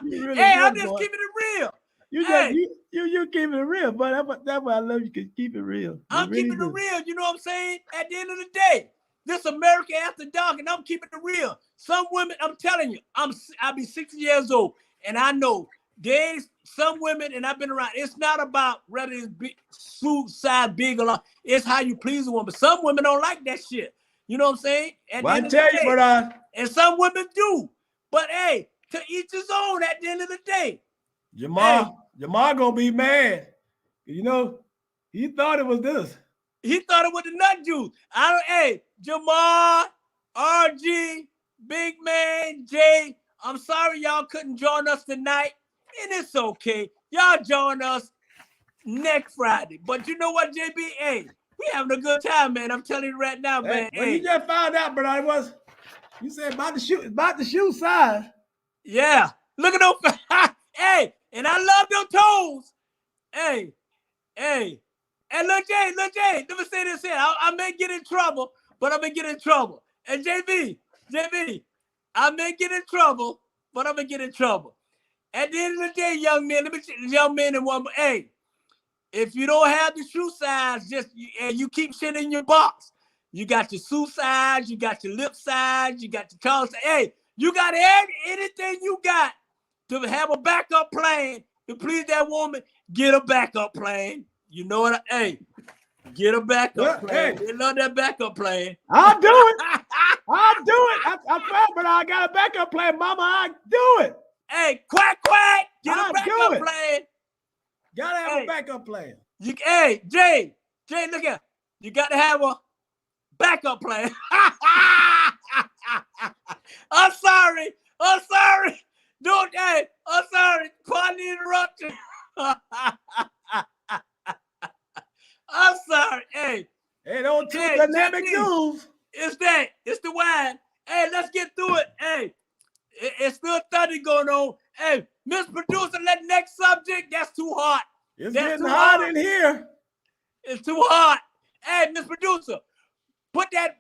You really hey, good, I'm just boy. keeping it real. You hey, you keeping it real, boy. That's why I love you. Can keep it real. I'm really keeping good. it real. You know what I'm saying? At the end of the day, this America After Dark, and I'm keeping it real. Some women, I'm telling you, I'll be 60 years old, and I know there's some women, and I've been around. It's not about whether it's big, suit size big or not. It's how you please a woman. Some women don't like that shit. You know what I'm saying? Well, I tell you, but and some women do. But hey, to each his own. At the end of the day, Jamal gonna be mad. You know, he thought it was this. He thought it was the nut juice. Hey, Jamal, RG, Big Man, Jay, I'm sorry y'all couldn't join us tonight, and it's okay. Y'all join us next Friday. But you know what, JB? Hey, we having a good time, man. I'm telling you right now, man. Well, you just found out, but you said about the shoe size. Yeah. Look at those. Hey, and I love them toes. Hey. And look, Jay, let me say this here. I may get in trouble, but I'm going to get in trouble. And JB, I may get in trouble, but I'm going to get in trouble. At the end of the day, young men and women, hey, if you don't have the shoe size, you keep shit in your box. You got your shoe size, you got your lip size, you got your tongue size. Hey, you got anything you got to have a backup plan to please that woman, get a backup plan. You know what? Get a backup plan. They love that backup plan. I'll do it. I'll do it. I tried, but I got a backup plan, Mama. I do it. Hey, quack. Get a backup plan. Gotta have a backup plan. Jay, look here. You got to have a backup plan. I'm sorry. I'm sorry. Pardon the interruption. I'm sorry. Hey, don't do dynamic news. It's the wine. Hey, let's get through it. Hey, it's still 30 going on. Hey, Miss Producer, that next subject, that's too hot. It's getting hot in here. It's too hot. Hey, Miss Producer, put that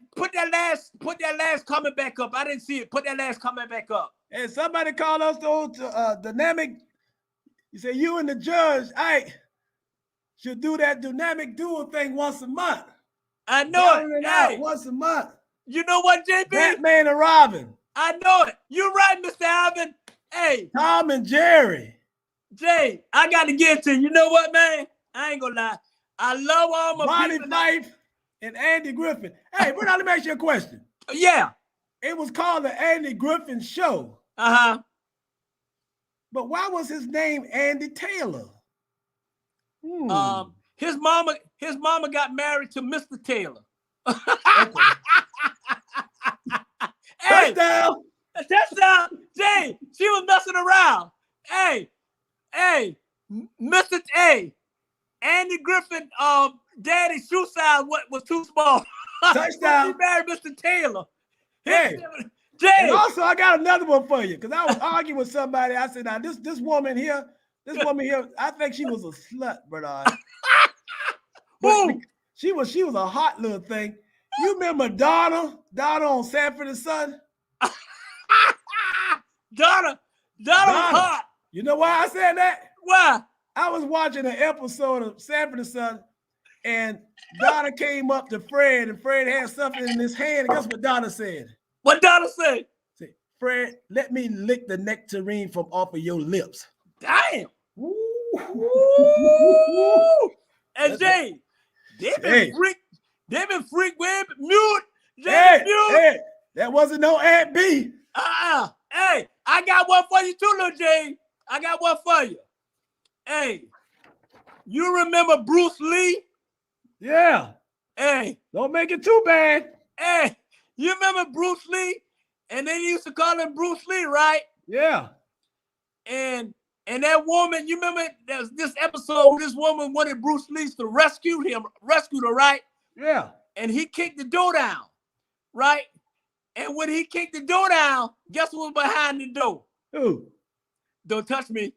last comment back up. I didn't see it. Put that last comment back up. Hey, somebody called us to dynamic. You say you and the judge, should do that dynamic duo thing once a month. I know it. Hey, once a month. You know what, JB? Batman and Robin. I know it. You're right, Mr. Alvin. Hey. Tom and Jerry. Jay, I got to get to you. Know what, man? I ain't gonna lie. I love all my Bonnie Fife and Andy Griffin. Hey, but now let me ask you a question. Yeah. It was called the Andy Griffin Show. Uh-huh. But why was his name Andy Taylor? His mama got married to Mr. Taylor. Hey, touchdown. Jay, she was messing around. Hey, Mr. Andy Griffin, daddy's shoe size was too small. Touchdown. She married Mr. Taylor. Hey, Jay. And also, I got another one for you because I was arguing with somebody. I said, now this woman here, I think she was a slut, brother. Who? She was a hot little thing. You remember Donna on Sanford and Son? Donna was hot. You know why I said that? Why? I was watching an episode of Sanford and Son, and Donna came up to Fred, and Fred had something in his hand. And guess what Donna said? What Donna said? Say, Fred, let me lick the nectarine from off of your lips. Damn. Woo. And Jay, they been freak with mute. Jay, Hey, mute. hey, that wasn't no Aunt B. Hey, I got one for you too, little Jay. I got one for you. Hey, you remember Bruce Lee? Yeah. Hey, Don't make it too bad. hey, you remember Bruce Lee? And they used to call him Bruce Lee, right? Yeah. And that woman, you remember there's this episode where this woman wanted Bruce Lee to rescue her, right? Yeah. And he kicked the door down, right? And when he kicked the door down, guess what was behind the door? Who? Don't touch me.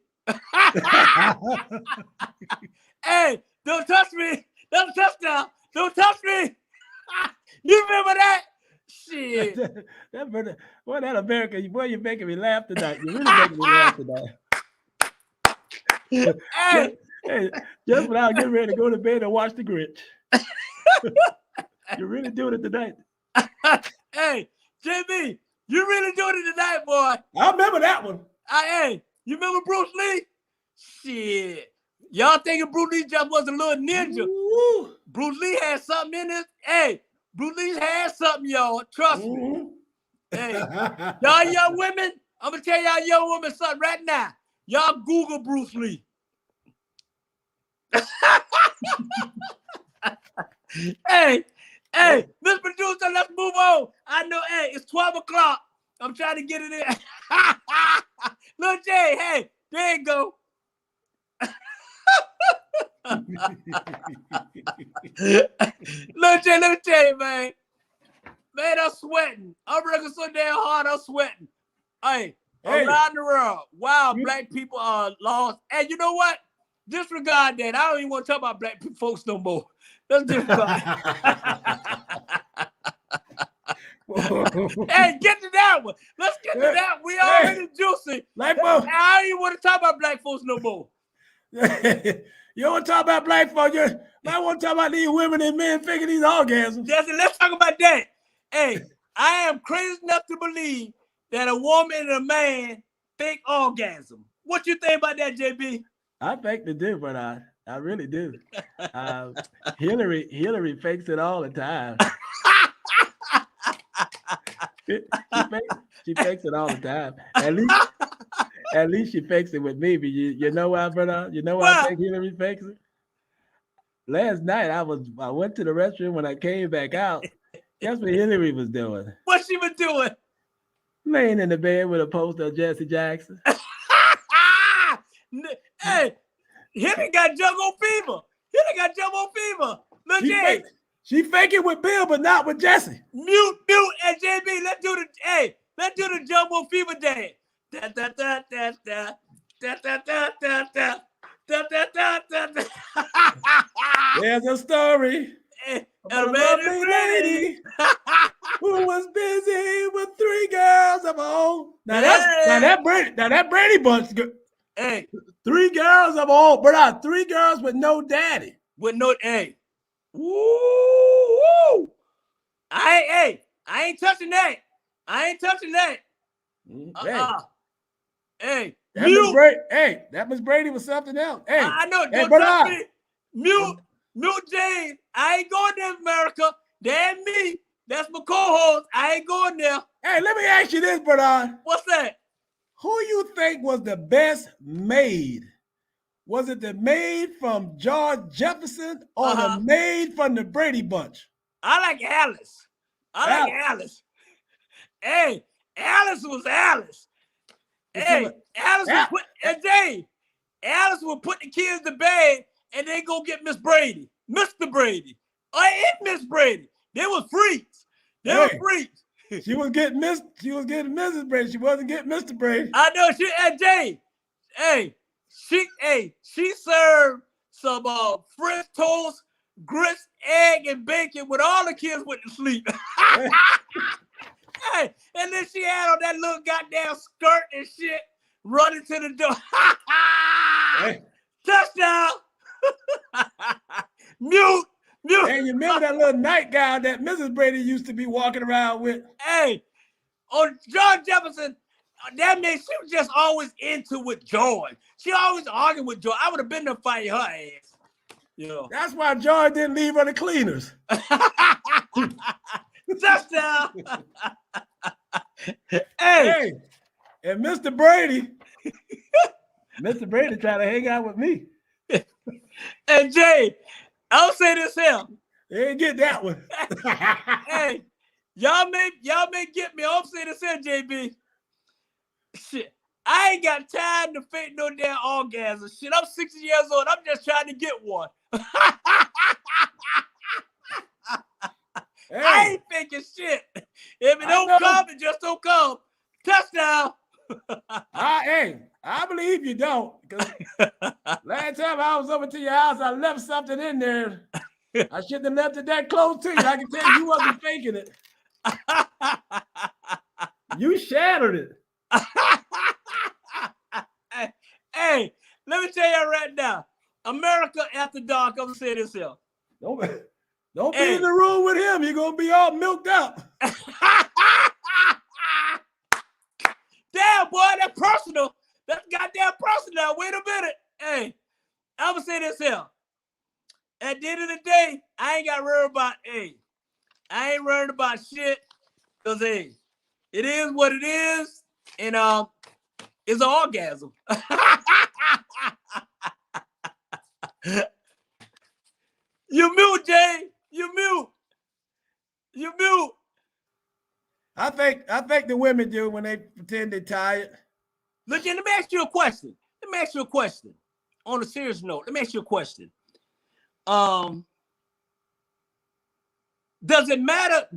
Hey, don't touch me. Don't touch now. Don't touch me. You remember that? Shit. that brother, boy, that America, boy, you're making me laugh tonight. You're really making me laugh tonight. Hey. Hey, just when I was getting ready to go to bed and watch The Grinch. You're really doing it tonight. Hey, JB, you really doing it tonight, boy. I remember that one. Hey, you remember Bruce Lee? Shit. Y'all thinking Bruce Lee just was a little ninja. Ooh. Bruce Lee had something in it. Hey, Bruce Lee had something, y'all. Trust me. Hey, y'all young women, I'm going to tell y'all young women something right now. Y'all Google Bruce Lee. Hey, Miss Producer, let's move on. I know, hey, it's 12 o'clock. I'm trying to get it in. Lil Jay, hey, there you go. Lil Jay, let me tell you, man. Man, I'm sweating. I'm working so damn hard, I'm sweating. Hey, around the world, wow, black people are lost. And you know what? Disregard that. I don't even want to talk about black folks no more. Let's disregard. Hey, get to that one. Let's get to that. We already juicy. Like, I don't even want to talk about black folks no more. You don't want to talk about black folks. You might want to talk about these women and men faking these orgasms. Jesse, let's talk about that. Hey, I am crazy enough to believe that a woman and a man fake orgasm. What you think about that, JB? I think they do, but I really do. Hillary fakes it all the time. She fakes it all the time. At least she fakes it with me. But you know why, brother? You know why I think Hillary fakes it? Last night I went to the restroom. When I came back out, guess what Hillary was doing? What she was doing? Laying in the bed with a poster of Jesse Jackson. Hey, Hillary got jungle fever. Hillary got jungle fever. Look at She fake it with Bill, but not with Jesse. Mute, and JB. Let's do the jumbo fever dance. Da da da da da da da da da da da da da da. There's a story about a lovely lady who was busy with 3 girls of her own. Now that Brady Bunch. Hey, 3 girls of her own, but 3 girls with no daddy. With no Woo! I ain't touching that. Hey, that Miss Brady was something else. Hey, I know. Don't touch me. Mute James. I ain't going there, America. That ain't me. That's my co-host. I ain't going there. Hey, let me ask you this, Bernard. What's that? Who you think was the best maid? Was it the maid from George Jefferson or the maid from the Brady Bunch? I like Alice. Alice. Hey, Alice was Alice. Hey, Alice would put the kids to bed and then go get Miss Brady, Mr. Brady, or Miss Brady. They were freaks. She was getting Mrs. Brady. She wasn't getting Mr. Brady. I know she served some French toast, grits, egg, and bacon when all the kids went to sleep. Hey, and then she had on that little goddamn skirt and shit, running to the door. Hey. Touchdown! Mute. And you remember that little nightgown that Mrs. Brady used to be walking around with? Hey, on John Jefferson, that means she was just always into with Joy. She always arguing with Joy. I would have been there fighting her ass. You know. That's why Joy didn't leave her the cleaners. Touchdown! Hey, and Mr. Brady tried to hang out with me. And Jay, I'll say this here. They didn't get that one. Hey, y'all may get me. I'll say this here, JB. Shit, I ain't got time to fake no damn orgasm. Shit, I'm 60 years old. I'm just trying to get one. Hey, I ain't faking shit. If it don't come, it just don't come. Touchdown. I believe you don't. Last time I was over to your house, I left something in there. I shouldn't have left it that close to you. I can tell you wasn't faking it. You shattered it. Hey, let me tell you right now. America After Dark, I'm gonna say this here. Don't be in the room with him. You're gonna be all milked up. Damn, boy, that's personal. That's goddamn personal. Wait a minute. Hey, I'm gonna say this here. At the end of the day, I ain't got worried about, I ain't worried about shit. Cause it is what it is. And it's an orgasm. You mute, Jay. You mute. I think the women do when they pretend they're tired. Look, let me ask you a question. On a serious note, let me ask you a question. Does it matter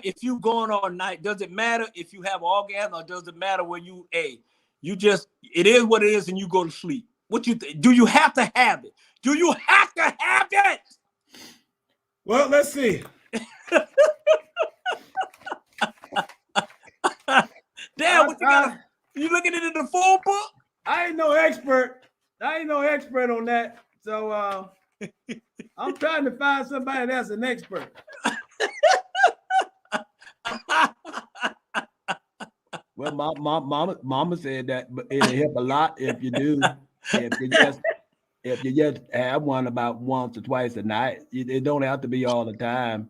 if you going all night? Does it matter if you have orgasm, or does it matter when it is what it is and you go to sleep? What you do you have to have it? Do you have to have it? Well, let's see. Damn, what you got? You looking at it in the full book? I ain't no expert on that. So I'm trying to find somebody that's an expert. Well, my mama said that it'll help a lot if you do. If you just have one about once or twice a night. It don't have to be all the time.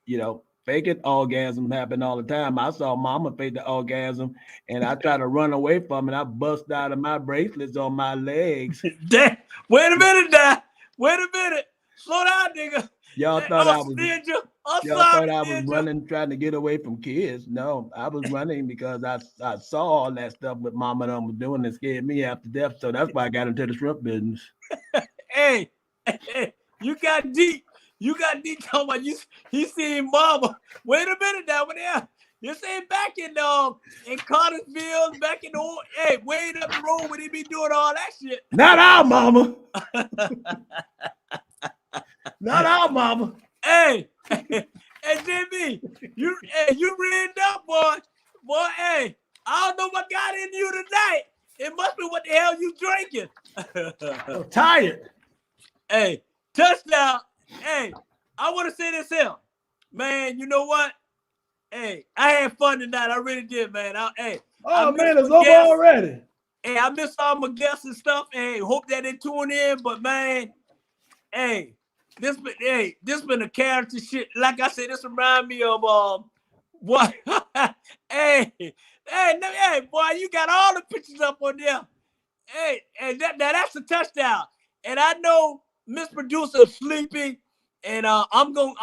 You know, faking orgasms happen all the time. I saw mama fake the orgasm, and I tried to run away from it. I bust out of my bracelets on my legs. Damn. Wait a minute now. Slow down, nigga. Y'all thought I was running, trying to get away from kids. No, I was running because I saw all that stuff with mama and was doing and scared me after death. So that's why I got into the shrimp business. Hey, you got deep. Talking about he seen mama. Wait a minute now, this ain't back in Cartersville, back in the way up the road when he be doing all that shit. Not our mama. Not our mama. Hey, Jimmy, you read up, boy. I don't know what got in you tonight. It must be what the hell you drinking. I'm tired. Hey, touchdown. Hey, I want to say this here. Man, you know what? Hey, I had fun tonight. I really did, man. It's over already. Hey, I missed all my guests and stuff. Hey, hope that they tune in. But man, hey, this been a character shit. Like I said, this remind me of what? hey, boy, you got all the pictures up on there. Hey, and that's a touchdown. And I know Miss Producer is sleeping, and I'm gonna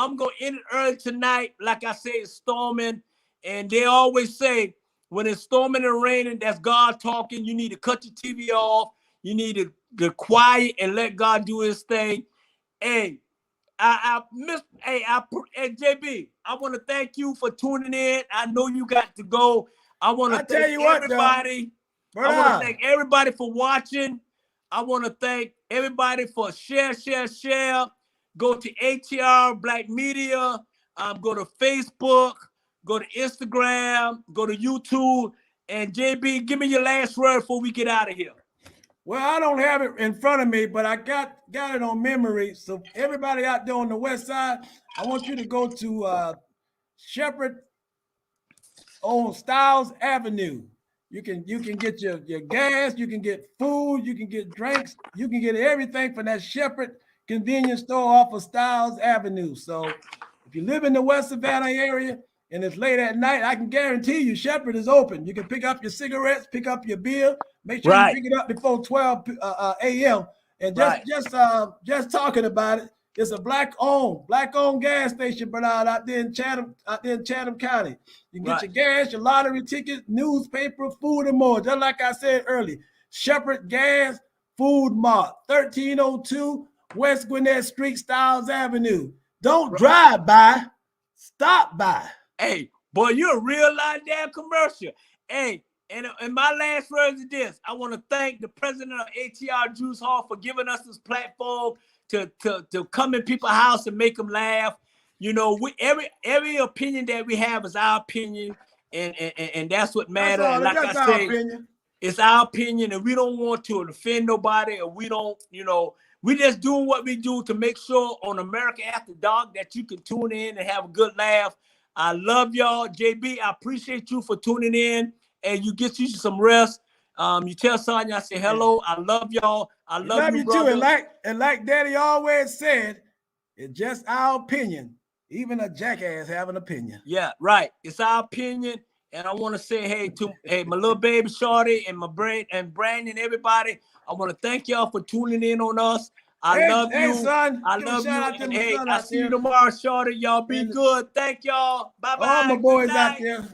end it early tonight. Like I said, it's storming, and they always say when it's storming and raining, that's God talking. You need to cut your TV off. You need to get quiet and let God do His thing. Hey, JB, I want to thank you for tuning in. I know you got to go. I want to thank everybody. I want to thank everybody for watching. I want to thank everybody for share. Go to ATR Black Media. Go to Facebook. Go to Instagram. Go to YouTube. And JB, give me your last word before we get out of here. Well, I don't have it in front of me, but I got it on memory. So everybody out there on the west side, I want you to go to Shepherd on Styles Avenue. You can get your gas, you can get food, you can get drinks, you can get everything from that Shepherd convenience store off of Styles Avenue. So if you live in the West Savannah area and it's late at night, I can guarantee you Shepherd is open. You can pick up your cigarettes, pick up your beer. Make sure you pick it up before 12 a.m. And just talking about it, it's a black-owned gas station, Bernard, out there in Chatham County. You can get your gas, your lottery tickets, newspaper, food, and more. Just like I said earlier, Shepherd Gas Food Mart, 1302 West Gwinnett Street, Styles Avenue. Don't drive by, stop by. Hey, boy, you're a real live damn commercial. Hey, and my last words is this. I want to thank the president of ATR Juice Hall for giving us this platform to come in people's house and make them laugh. You know, every opinion that we have is our opinion, and that's what matters. And like I say, it's our opinion, and we don't want to offend nobody, or we don't, you know, we just doing what we do to make sure on America After Dark that you can tune in and have a good laugh. I love y'all. JB, I appreciate you for tuning in, and you get you some rest. You tell Sonya I say hello. I love y'all. I love you, brother. Too. And like Daddy always said, it's just our opinion. Even a jackass have an opinion. Yeah, right. It's our opinion. And I want to say, hey, my little baby Shorty and my brain and Brandon, everybody. I want to thank y'all for tuning in on us. I love you. Son, I love you. And hey, I'll see you tomorrow, Shorty. Y'all be good. Thank y'all. Bye-bye. All my boys out there.